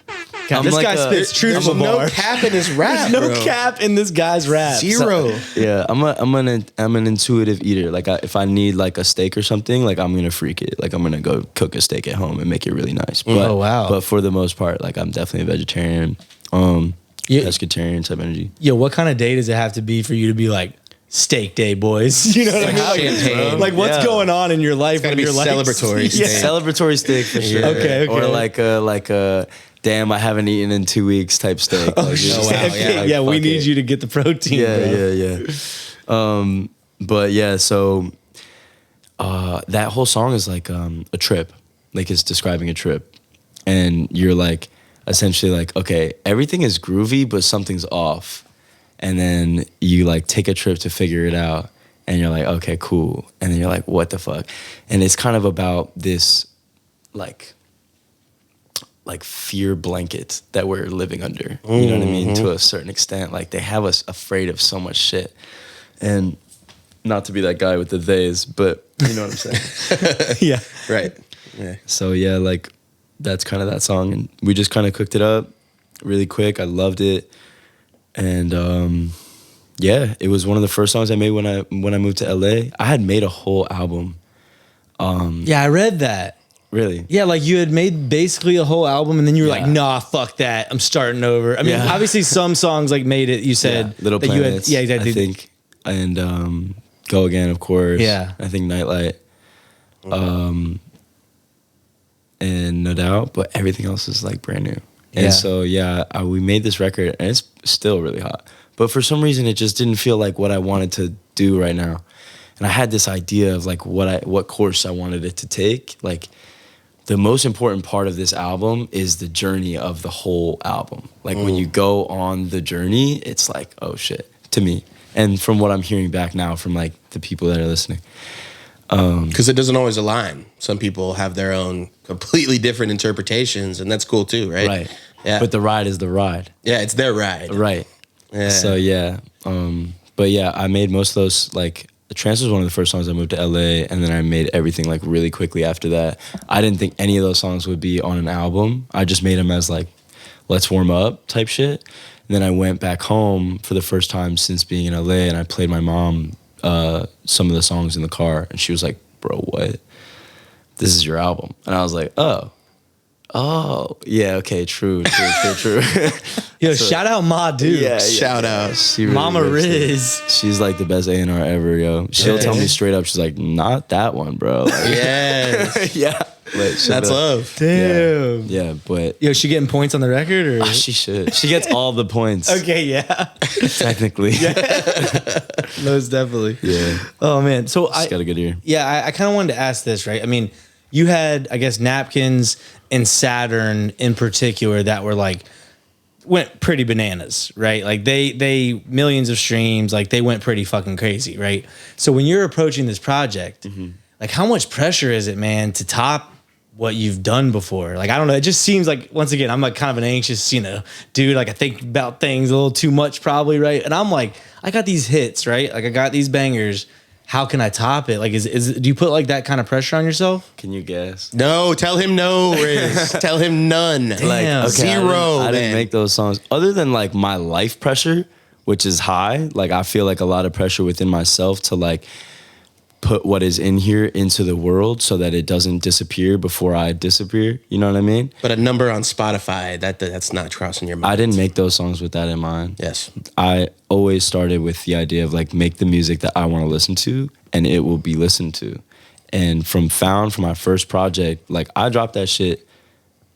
God, I'm this like guy a- spits truth There's from no bar. cap in his rap. There's no bro. cap in this guy's rap. Zero. Yeah, I'm an intuitive eater. Like if I need like a steak or something, like I'm gonna freak it. Like I'm gonna go cook a steak at home and make it really nice. But, Oh, wow. But for the most part, like I'm definitely a vegetarian, Yeah. pescatarian type energy. Yo, what kind of day does it have to be for you to be like steak day, boys? You know what I mean? Like champagne. Like what's Yeah. going on in your life? gotta when be you're like celebratory Yeah. steak. Celebratory steak for sure. Okay. Or like a damn, I haven't eaten in 2 weeks type steak. Oh Like, shit! just wow, like, yeah. like, Yeah, we fuck need it. you to get the protein. bro. Yeah. But yeah, so that whole song is like a trip. Like it's describing a trip. And you're like essentially like, okay, everything is groovy, but something's off. And then you like take a trip to figure it out. And you're like, okay, cool. And then you're like, what the fuck? And it's kind of about this like fear blanket that we're living under. You know what I mean? To a certain extent. Like they have us afraid of so much shit. And not to be that guy with the theys, but you know what I'm saying? Yeah. Right. Yeah. So yeah, like that's kind of that song. And we just kind of cooked it up really quick. I loved it. And yeah, it was one of the first songs I made when I moved to LA. I had made a whole album. Yeah, I read that. Really? Yeah, like you had made basically a whole album, and then you were like, Yeah. "Nah, fuck that. I'm starting over." I mean, Yeah. obviously, some songs like made it. You said Little that Planets, you had, yeah, exactly. I think. And Go Again, of course. Yeah. I think Nightlight. And No Doubt, but everything else is like brand new. And Yeah. so yeah, we made this record and it's still really hot. But for some reason it just didn't feel like what I wanted to do right now. And I had this idea of like what course I wanted it to take. Like the most important part of this album is the journey of the whole album. Like when you go on the journey, it's like, oh shit, to me. And from what I'm hearing back now from like the people that are listening. Because it doesn't always align. Some people have their own completely different interpretations, and that's cool too, right? Right. Yeah. But the ride is the ride. Yeah, it's their ride. Right. Yeah. So yeah. But yeah, I made most of those like Trance was one of the first songs I moved to LA, and then I made everything like really quickly after that. I didn't think any of those songs would be on an album. I just made them as like, let's warm up type shit. And then I went back home for the first time since being in LA, and I played my mom some of the songs in the car, and she was like, bro, what? This is your album. And I was like, oh, yeah, okay, true. Yo, shout out Ma Dude. Yeah, Shout out. She really Mama rips it. Riz. She's like the best A&R ever, yo. She'll tell me straight up, she's like, not that one, bro. Like, Yes. yeah. Like, she'll That's be like, love. Damn. Yeah, but Yo, she getting points on the record or? she should. She gets all the points, Okay, yeah. technically. Yeah. Most definitely. Yeah. Oh man. So She's got a good ear. I kind of wanted to ask this, right? I mean, you had, I guess, Napkins and Saturn in particular that were like, went pretty bananas, right? Like they millions of streams, like they went pretty fucking crazy, right? So when you're approaching this project, like how much pressure is it, man, to top what you've done before? Like, I don't know. It just seems like, once again, I'm like kind of an anxious, dude, like I think about things a little too much probably, right? And I'm like, I got these hits, right? Like I got these bangers. How can I top it? Like, do you put like that kind of pressure on yourself? Can you guess? No, tell him no, Riz. Tell him none. Damn. Like, okay, Zero, I didn't man. make those songs. Other than like my life pressure, which is high, like I feel like a lot of pressure within myself to like put what is in here into the world so that it doesn't disappear before I disappear. You know what I mean? But a number on Spotify, that's not crossing your mind. I didn't make those songs with that in mind. Yes. I always started with the idea of like make the music that I want to listen to and it will be listened to. And from my first project, like I dropped that shit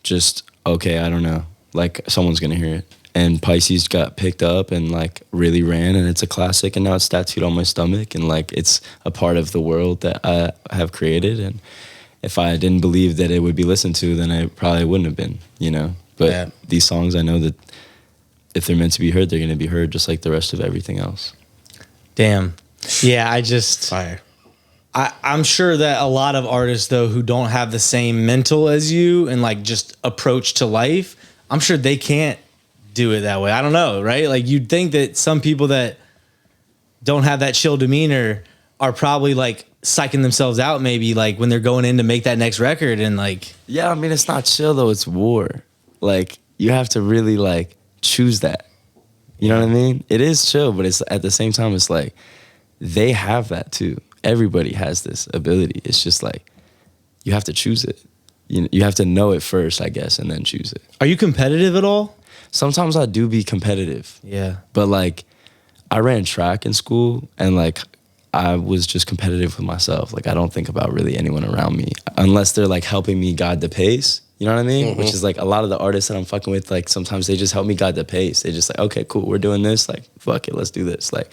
just, okay, I don't know. Like someone's going to hear it. And Pisces got picked up and like really ran, and it's a classic, and now it's tattooed on my stomach, and like it's a part of the world that I have created. And if I didn't believe that it would be listened to, then it probably wouldn't have been, you know. But these songs, I know that if they're meant to be heard, they're going to be heard just like the rest of everything else. Damn. Yeah, Fire. I'm sure that a lot of artists though who don't have the same mental as you and like just approach to life, I'm sure they can't do it that way. I don't know, right? Like you'd think that some people that don't have that chill demeanor are probably like psyching themselves out maybe like when they're going in to make that next record and like. Yeah, I mean, it's not chill though, it's war. Like you have to really like choose that. You know what I mean? It is chill, but it's at the same time, it's like they have that too. Everybody has this ability. It's just like you have to choose it. You have to know it first, I guess, and then choose it. Are you competitive at all? Sometimes I do be competitive. Yeah. But like I ran track in school and like I was just competitive with myself. Like I don't think about really anyone around me unless they're like helping me guide the pace. You know what I mean? Mm-hmm. Which is like a lot of the artists that I'm fucking with, like sometimes they just help me guide the pace. They just like, okay, cool, we're doing this. Like, fuck it, let's do this. Like,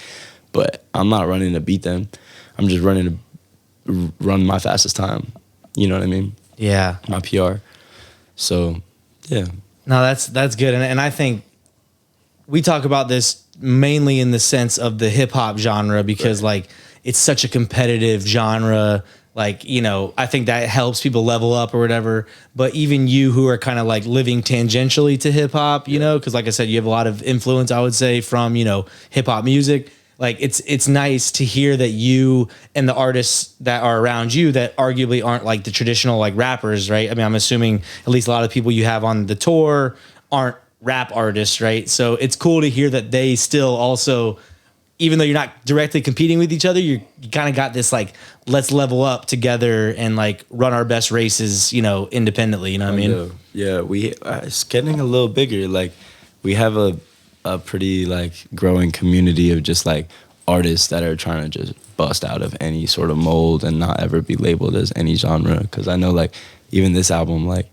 but I'm not running to beat them. I'm just running to run my fastest time. You know what I mean? Yeah. My PR. So, yeah. No, that's good. And I think we talk about this mainly in the sense of the hip hop genre because like it's such a competitive genre. Like, you know, I think that helps people level up or whatever. But even you who are kind of like living tangentially to hip hop, you know, because like I said, you have a lot of influence, I would say, from, you know, hip hop music. Like it's nice to hear that you and the artists that are around you that arguably aren't like the traditional like rappers, right? I mean, I'm assuming at least a lot of people you have on the tour aren't rap artists, right? So it's cool to hear that they still also, even though you're not directly competing with each other, you kind of got this like, let's level up together and like run our best races, you know, independently. You know what I mean? Yeah, it's getting a little bigger. Like we have a pretty like growing community of just like artists that are trying to just bust out of any sort of mold and not ever be labeled as any genre. Because I know like even this album, like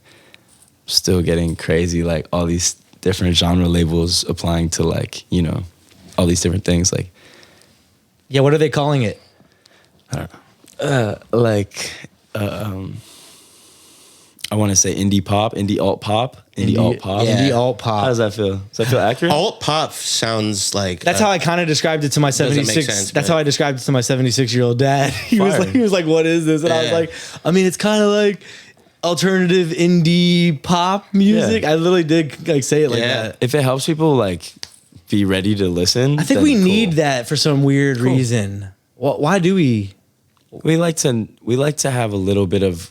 still getting crazy, like all these different genre labels applying to like, you know, all these different things. Like, yeah, what are they calling it? I don't know. I want to say indie pop, indie alt pop. Indie alt pop. How does that feel? Does that feel accurate? Alt pop sounds like that's how I kind of described it to my 76. That's how I described it to my 76-year-old dad. He was like, "What is this?" And I was like, "I mean, it's kind of like alternative indie pop music." I literally did like say it like that. If it helps people like be ready to listen, I think we need that for some weird reason. Why do we? We like to have a little bit of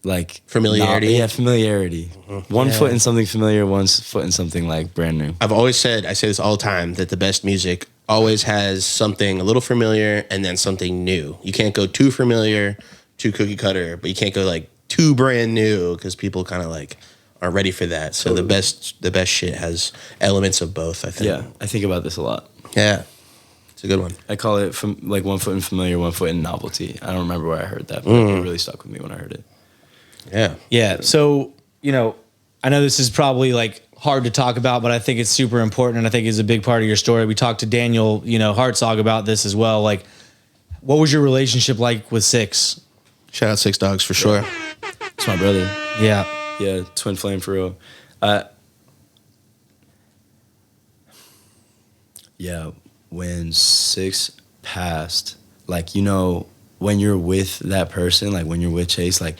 like familiarity. Familiarity. Mm-hmm. One foot in something familiar, one foot in something like brand new. I've always said, I say this all the time, that the best music always has something a little familiar and then something new. You can't go too familiar, too cookie cutter, but you can't go like too brand new because people kind of like aren't ready for that. So the best shit has elements of both, I think. Yeah, I think about this a lot. Yeah. It's a good one. I call it from like 1 foot in familiar, 1 foot in novelty. I don't remember where I heard that, but it really stuck with me when I heard it. Yeah. Yeah. So, you know, I know this is probably like hard to talk about, but I think it's super important. And I think it's a big part of your story. We talked to Daniel, you know, Hartzog about this as well. Like, what was your relationship like with Six? Shout out Six Dogs for sure. It's my brother. Yeah. Yeah. Twin flame for real. Yeah. When Six passed, like, you know, when you're with that person, like when you're with Chase, like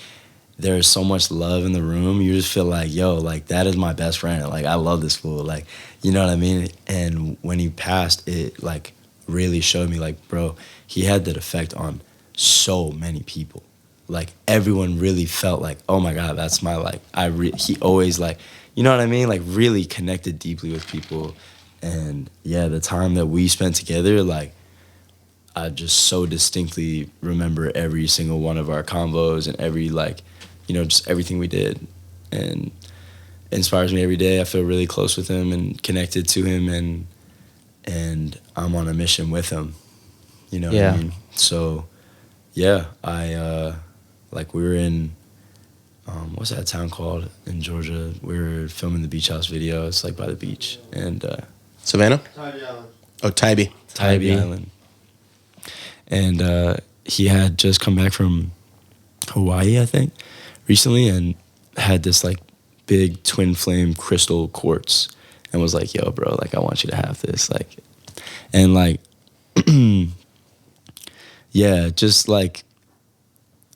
there's so much love in the room. You just feel like, yo, like that is my best friend. Like I love this fool. Like, you know what I mean? And when he passed, it like really showed me like, bro, he had that effect on so many people. Like everyone really felt like, oh my God, that's my like, he always like, you know what I mean? Like really connected deeply with people. And yeah, the time that we spent together, like I just so distinctly remember every single one of our convos and every like, just everything we did, and it inspires me every day. I feel really close with him and connected to him, and I'm on a mission with him. You know what I mean? So, yeah, we were in, what's that town called in Georgia? We were filming the Beach House video. It's like by the beach. And Savannah? Tybee Island. Oh, Tybee. Tybee Island. And he had just come back from Hawaii, I think, recently, and had this like big twin flame crystal quartz, and was like, yo, bro, like I want you to have this. Like, and like, yeah, just like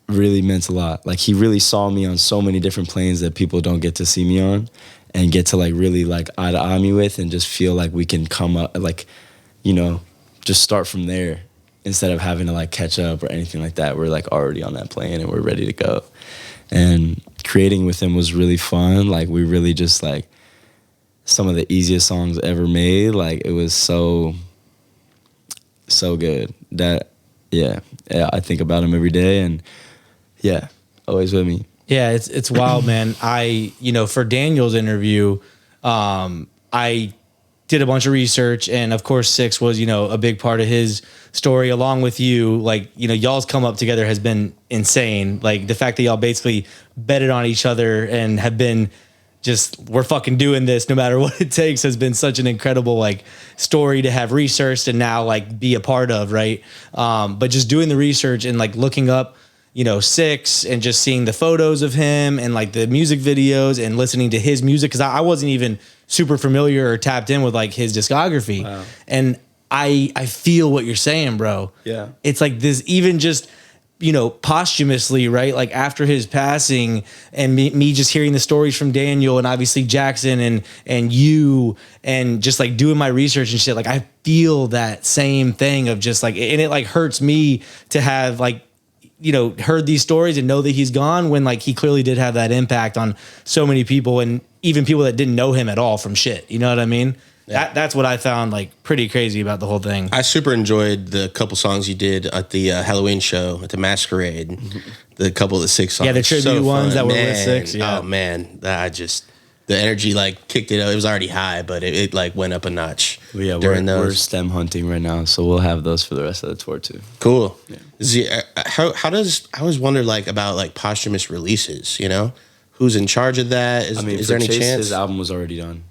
really meant a lot. Like he really saw me on so many different planes that people don't get to see me on, and get to like really like eye to eye me with, and just feel like we can come up, like, just start from there instead of having to like catch up or anything like that. We're like already on that plane and we're ready to go. And creating with him was really fun. Like we really just like some of the easiest songs ever made. Like it was so good that, yeah, I think about him every day, and yeah, always with me. Yeah, it's wild, man. For Daniel's interview, I did a bunch of research, and of course 6 was, a big part of his story along with you. Like, y'all's come up together has been insane. Like the fact that y'all basically betted on each other and have been just, we're fucking doing this no matter what it takes, has been such an incredible like story to have researched and now like be a part of, right? But just doing the research and like looking up, 6 and just seeing the photos of him and like the music videos and listening to his music, because I wasn't even super familiar or tapped in with like his discography. Wow. And I feel what you're saying, bro. Yeah. It's like this, even just, posthumously, right? Like after his passing, and me just hearing the stories from Daniel and obviously Jackson and you, and just like doing my research and shit. Like I feel that same thing of just like, and it like hurts me to have like, heard these stories and know that he's gone, when like he clearly did have that impact on so many people, and even people that didn't know him at all from shit. You know what I mean? Yeah. That's what I found like pretty crazy about the whole thing. I super enjoyed the couple songs you did at the Halloween show at the Masquerade. Mm-hmm. The couple of the 6 songs. Yeah, the tribute ones that were with 6. Yeah. Oh man, the energy like kicked it up. It was already high, but it like went up a notch. Yeah, we're stem hunting right now, so we'll have those for the rest of the tour too. Cool. Yeah. I always wonder like about like posthumous releases. Who's in charge of that? Is there any Chase, chance? His album was already done.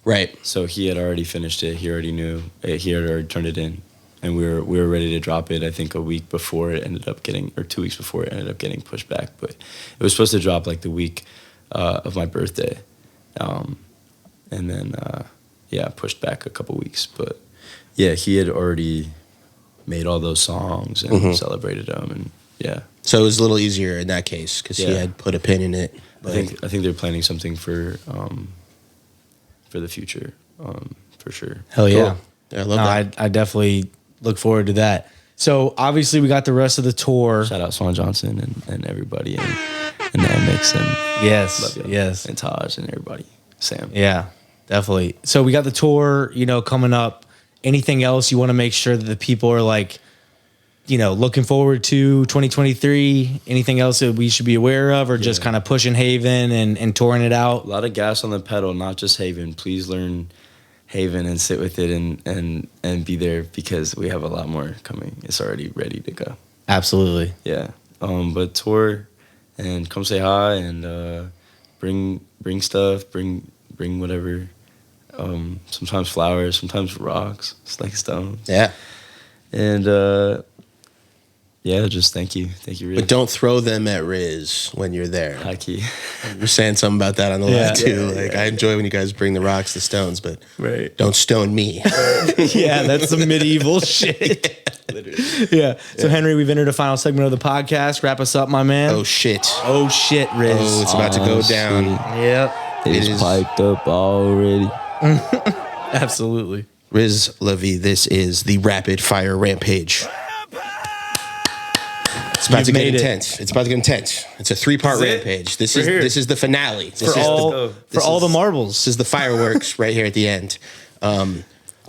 Right. So he had already finished it. He already knew. He had already turned it in, and we were ready to drop it. I think a week before it ended up getting, or 2 weeks before it ended up getting pushed back. But it was supposed to drop like the week of my birthday, and then pushed back a couple weeks. But yeah, he had already made all those songs and celebrated them, and yeah. So it was a little easier in that case because he had put a pin in it. But I think they're planning something for the future, for sure. Hell yeah. Cool. Yeah, I love that. I definitely look forward to that. So obviously we got the rest of the tour. Shout out Swan Johnson and everybody, and the MX, and yes, and Taj and everybody, Sam. Yeah, definitely. So we got the tour, coming up. Anything else you want to make sure that the people are like, looking forward to 2023? Anything else that we should be aware of, or just kind of pushing Haven and touring it out? A lot of gas on the pedal, not just Haven. Please learn Haven and sit with it and be there, because we have a lot more coming. It's already ready to go. Absolutely. Yeah. But tour and come say hi, and bring stuff, bring whatever. Sometimes flowers, sometimes rocks, it's like stones. Yeah. And just thank you, Riz. But don't throw them at Riz when you're there. High key. You're saying something about that on the live too. I enjoy when you guys bring the rocks, the stones, but don't stone me. Yeah, that's some medieval shit. Literally. Yeah. So Henry, we've entered a final segment of the podcast. Wrap us up, my man. Oh shit, Riz. Oh, it's about to go down. Yep. It's piped up already. Absolutely. Riz La Vie, this is the rapid fire rampage. It's about to get intense. It's about to get intense. It's a 3-part rampage. This is the finale. For all the marbles. This is the fireworks right here at the end.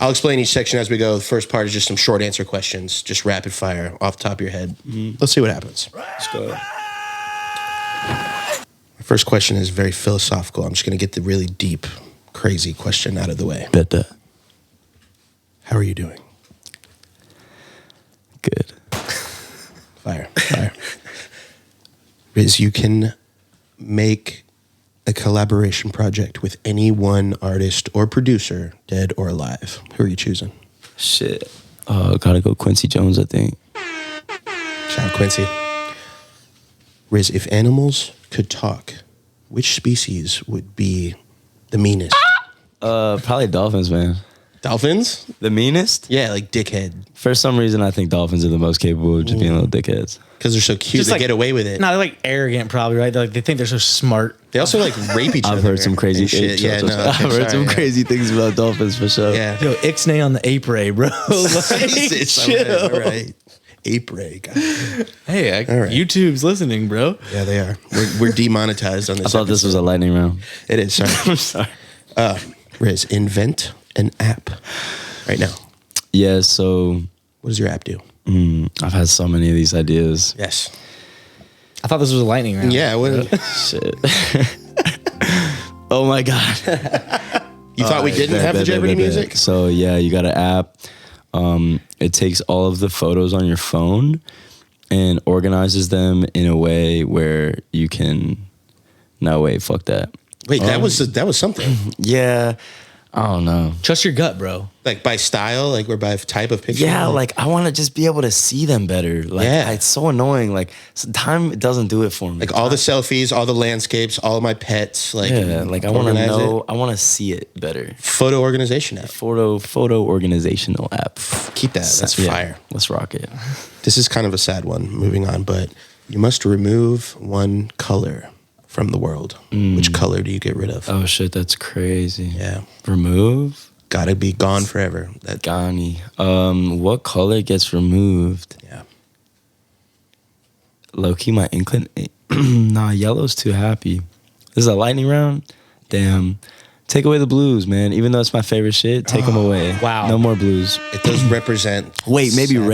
I'll explain each section as we go. The first part is just some short answer questions, just rapid fire off the top of your head. Let's see what happens. Let's go. My first question is very philosophical. I'm just going to get the really deep, crazy question out of the way. Bet that. How are you doing? Good. Fire. Riz, you can make a collaboration project with any one artist or producer, dead or alive. Who are you choosing? Shit. Gotta go Quincy Jones, I think. Shout out Quincy. Riz, if animals could talk, which species would be the meanest? Probably dolphins, man. Dolphins? The meanest? Yeah, like dickhead. For some reason, I think dolphins are the most capable of just being little dickheads. Because they're so cute, Just they like- get away with it. No, they're like arrogant, probably, right? They think they're so smart. They also like rape each other. I've heard some crazy and shit. Yeah, no, I've heard some crazy things about dolphins for sure. Yeah. Yo, Ixnay on the ape ray, bro. Like, chill. All right. Ape ray. God. Hey, All right. YouTube's listening, bro. Yeah, they are. We're demonetized on this. I thought this was a lightning round. It is. Sorry. I'm sorry. Riz, invent an app right now. Yeah, so What does your app do? I've had so many of these ideas. Yes. I thought this was a lightning round. Yeah. Shit. Oh my God. You thought we didn't have the Jeopardy music? So yeah, you got an app. It takes all of the photos on your phone and organizes them in a way where you can. No, wait, fuck that. Wait, that was something. Yeah, I don't know. Trust your gut, bro. Like by style, like or by type of picture. Yeah, like I want to just be able to see them better. Like Yeah. it's so annoying. Like time doesn't do it for me. like all the selfies, all the landscapes, all of my pets. Like yeah, like I want to organize know. it. I want to see it better. Photo organization app. Photo organizational app. Keep that. That's Yeah, fire. Let's rock it. This is kind of a sad one. Moving on, but you must remove one color from the world. Which color do you get rid of? Oh shit, that's crazy. Yeah, Remove. gotta be gone forever. That Ghani. What color gets removed? yeah. Low key, my nah, yellow's too happy. This is a lightning round. Damn. Take away the blues, man. Even though it's my favorite shit, take them away. wow. No more blues. It does represent. Wait, maybe sadness.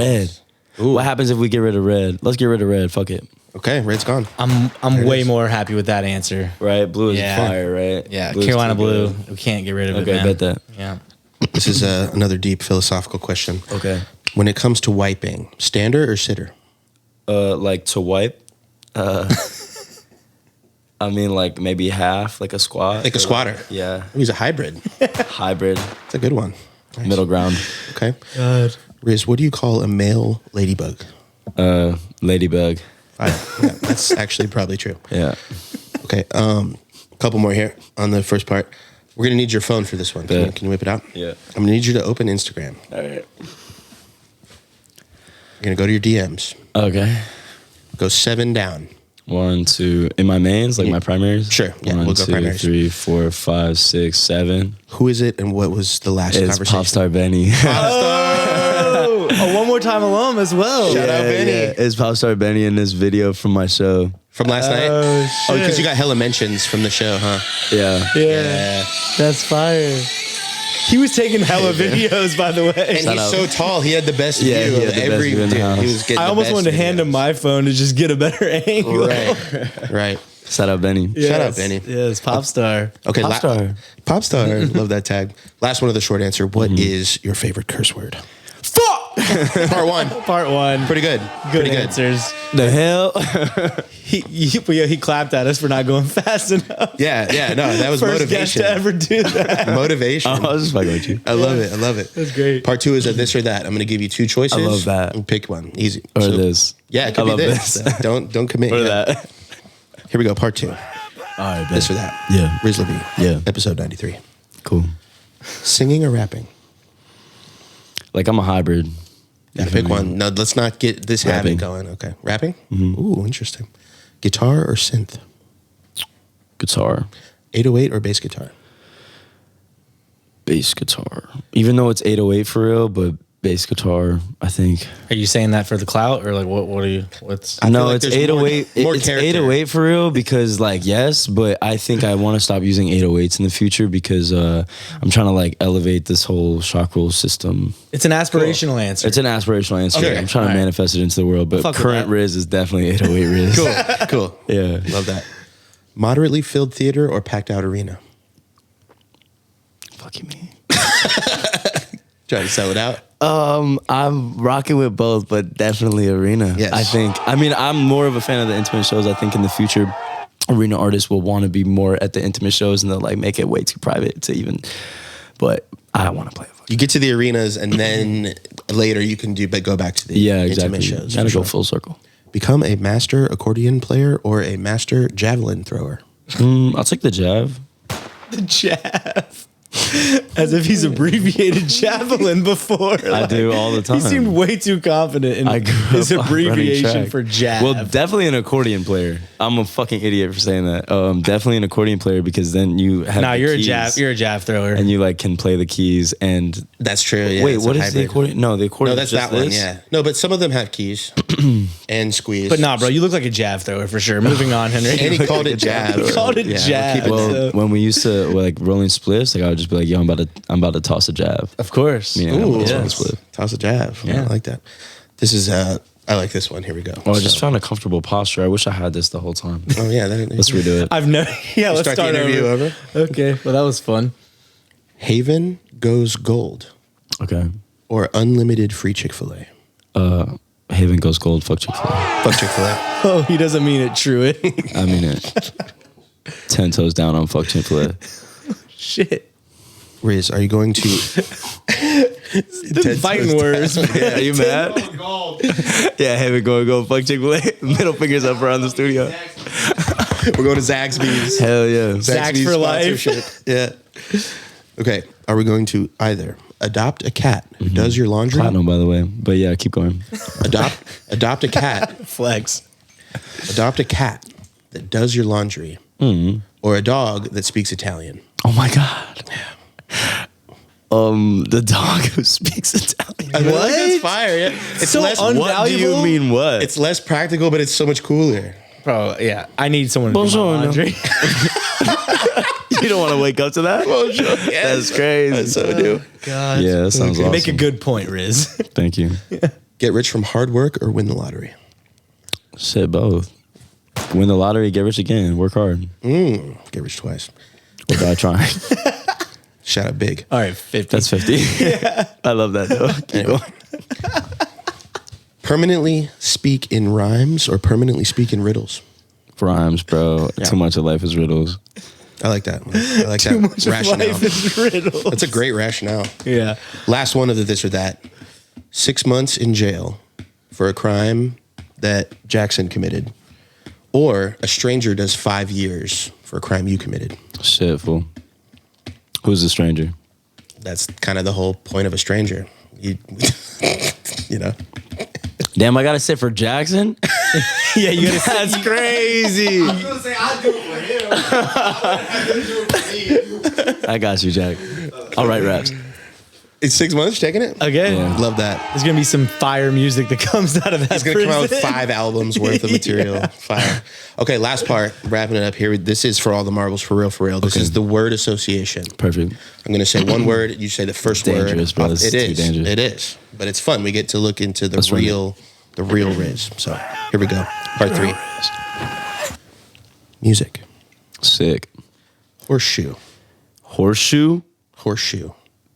red. What happens if we get rid of red? Let's get rid of red. Fuck it. Okay, red's gone. I'm way more happy with that answer. Right? Blue is Yeah. fire, right? Yeah, Blue's Carolina too blue. good. We can't get rid of it, Okay, man. bet that. Yeah. This is another deep philosophical question. Okay. When it comes to wiping, stander or sitter? Like to wipe. I mean, like maybe half, like a squat. Like a squatter. Yeah. He's a hybrid. Hybrid. That's a good one. Nice. Middle ground. Okay. God. Riz, what do you call a male ladybug? Ladybug. Yeah, that's actually probably true. Yeah. Okay. A couple more here on the first part. We're gonna need your phone for this one. Bet. Can you whip it out? Yeah. I'm gonna need you to open Instagram. All right. You're gonna go to your DMs. Okay. Go 7 down. 1, 2. In my mains, like my primaries? Sure. Yeah, 1, we'll go 2, primaries. 3, 4, 5, 6, 7. Who is it, and what was the last It's conversation? Popstar Benny. Oh, a one more time alum as well. Shout out Benny. It's Popstar Benny in this video from my show. From last night. Oh, Oh, because shit. you got hella mentions from the show, huh? Yeah. Yeah. That's fire. He was taking hella videos, by the way. And Shout he's out. so tall, he had the best Yeah, view he of had the best every view in the dude. house. He was getting I the almost best wanted to hand videos. him my phone to just get a better angle. Right, right. Shout out Benny. Shout out, Benny. Yes, pop star. Okay, Popstar. Popstar. Love that tag. Last one of the short answer. What is your favorite curse word? Fuck! Part 1. Part 1. Pretty good. Good Pretty answers. The hell? He clapped at us for not going fast enough. Yeah, no, that was First guest motivation. to ever do that. Motivation. I was just fucking with you. I love it. I love it. That's great. Part 2 is a this or that. I'm going to give you 2 choices. I love that. And pick one. Easy. Or So- this. Yeah, it could I be love this. this. Don't commit. Or yet. that. Here we go. Part 2. All right, This or bet. that. Yeah. Riz La Vie. Yeah. Episode 93. Cool. Singing or rapping? Like I'm a hybrid. Gotta pick one. No, let's not get this habit Rapping. going. Okay. Rapping? Ooh, interesting. Guitar or synth? Guitar. 808 or bass guitar? Bass guitar. Even though it's 808 for real, but bass guitar, I think. Are you saying that for the clout, or like what are you? What's I feel No, like it's there's 808. more It's character. 808 for real because like yes, but I think I want to stop using 808s in the future because I'm trying to like elevate this whole chakra system. it's an aspirational answer. It's an aspirational answer. Okay. I'm trying to All right. manifest it into the world, but fuck with current that. Riz is definitely 808 Riz. Cool. Yeah. Love that. Moderately filled theater or packed out arena? Fuck you, me. Trying to sell it out. I'm rocking with both, but definitely arena. Yes. I think. I mean, I'm more of a fan of the intimate shows. I think in the future, arena artists will want to be more at the intimate shows, and they'll like make it way too private to even. But I want to play. You get to the arenas and then later you can go back to the Exactly. intimate shows. Gotta for go sure. full circle. Become a master accordion player or a master javelin thrower. I'll take the jab. the jab. As if he's abbreviated javelin before. I do all the time. He seemed way too confident in I grew his up running abbreviation track. for jab. Well, definitely an accordion player. I'm a fucking idiot for saying that. Definitely an accordion player because then you have. nah, the you're keys, a jab. You're a jab thrower. and you like can play the keys and. That's true. Yeah, Wait, it's what a is the hybrid. accordion? No, the accordion. No, that's is just that one. this? Yeah. No, but some of them have keys and squeeze. but nah, bro, you look like a jab thrower for sure. Moving on, Henry. And he called it jab. He called it Yeah, we'll jab. keep it Well, So- when we used to like rolling spliffs, like I would just be like, "Yo, I'm about to toss a jab." of course. Yeah, I'm Ooh, about to yes. toss a spliff. Toss a jab. Yeah, I like that. This is I like this one. Here we go. Oh, I just found a comfortable posture. I wish I had this the whole time. Oh yeah, Let's redo it. I've never. Yeah, let's Start the start interview over. Okay, well that was fun. Haven goes gold Okay. or unlimited free Chick-fil-A. Haven goes gold. Fuck Chick-fil-A. Fuck Chick-fil-A. Oh, he doesn't mean it, Truett. I mean it. 10 toes down on fuck Chick-fil-A. Shit. Riz, are you going to The fighting words. Are you mad? Yeah, Haven going gold. Fuck Chick-fil-A. Middle fingers up around the studio. We're going to Zaxby's. Hell yeah. Zax for life. sponsorship. Yeah. Okay. Are we going to either adopt a cat who does your laundry? Platinum, by the way. But yeah, keep going. Adopt a cat. Flex. Adopt a cat that does your laundry, or a dog that speaks Italian. Oh my God. The dog who speaks Italian. I think What? that's fire. Yeah. It's So less. What do you Unvaluable? mean what? It's less practical, but it's so much cooler. Bro, yeah. I need someone to do my Bonjour. laundry. You don't want to wake up to that? That's crazy. That's what we do. God. Yeah, that sounds awesome. Make a good point, Riz. Thank you. Get rich from hard work or win the lottery. Shit, both. Win the lottery, get rich again. Work hard. Get rich twice. Or die trying. Shout out big. All right, 50. That's 50. I love that though. Keep Anyway. going. Permanently speak in rhymes or permanently speak in riddles. Rhymes, bro. Yeah. Too much of life is riddles. I like that one. I like Too that much of rationale. life is riddles. That's a great rationale. Yeah. Last one of the this or that. 6 months in jail for a crime that Jackson committed. Or a stranger does 5 years for a crime you committed. Shit, fool. Who's the stranger? That's kind of the whole point of a stranger. You know? Damn, I gotta sit for Jackson? Yeah, you gotta That's crazy. I was gonna say I'd do it for him. I wouldn't do it for me. I got you, Jack. I'll write raps. It's 6 months, checking it? Again, Yeah. Love that. there's gonna be some fire music that comes out of that. He's going to come out with prison. 5 albums worth of material. Yeah. Fire. Okay, last part. Wrapping it up here. This is for all the marbles, for real, for real. This is the word association. Perfect. I'm going to say one word. You say the first word. Dangerous, bro. This is It too is. dangerous. It is. But it's fun. We get to look into the Let's run real Riz. So here we go. Part 3. Music. Sick. Horseshoe. Horseshoe? Horseshoe.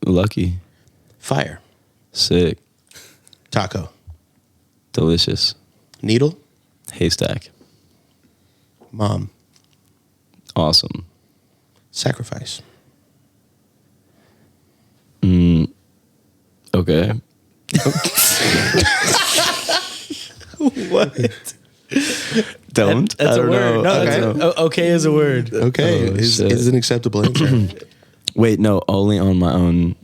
Lucky. Fire. Sick. Taco. Delicious. Needle. Haystack. Mom. Awesome. Sacrifice. Okay. What? Don't. That's I a don't word. know. No, I that's don't know. okay is a word. Okay. Oh, is shit. an acceptable answer. Wait, no, only on my own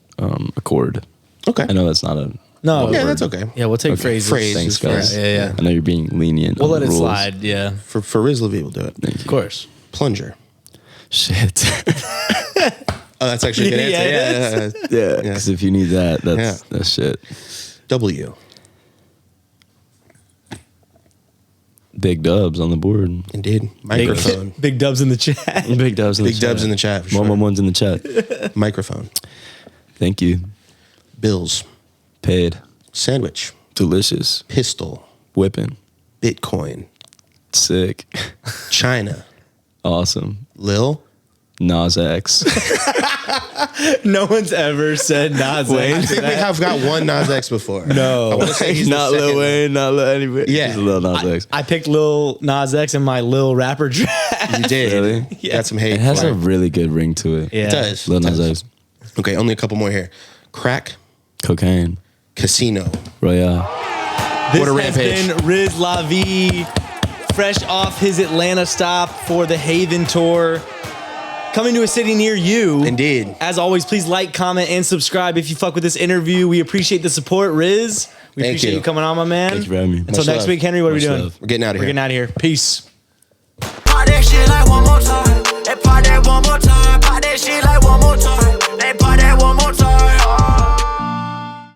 accord. Okay. I know that's not a. No. Yeah, word. that's okay. Yeah, we'll take Okay. phrases. Phrase. Thanks, guys. Yeah, yeah. I know you're being lenient. We'll on let the it rules. slide. Yeah, For Riz La Vie, we'll do it. of course. Plunger. Shit. Oh, that's actually a good Yeah, answer. it Yeah. Yeah, because if you need that, that's shit. W. Big dubs on the board. Indeed. Microphone. Big dubs in the chat. Big dubs in Big the dubs chat. in the chat. For sure. 111's in the chat. Microphone. Thank you. Bills. Paid. Sandwich. Delicious. Pistol. Whipping. Bitcoin. Sick. China. Awesome. Lil. Nas X. No one's ever said Nas I X. think we have got one Nas X before. No. I want to say he's Not the Lil second. Wayne, not Lil anybody. Yeah. Just Lil Nas X. I picked Lil Nas X in my Lil Rapper draft. You did. Really? Yeah. Got some hate. It has for a really good ring to it. Yeah. It does. Lil It Nas does. X. Okay, only a couple more here. Crack. Cocaine. Casino. Royale. This What a has rampage. been Riz La Vie, fresh off his Atlanta stop for the Haven Tour. Coming to a city near you. Indeed. As always, please like, comment, and subscribe if you fuck with this interview. We appreciate the support, Riz. We Thank appreciate you. you coming on, my man. Thank you for having me. Until Much next love. week, Henry, what are we Much doing? love. We're getting out of We're here. getting out of here. Peace. Pop that shit like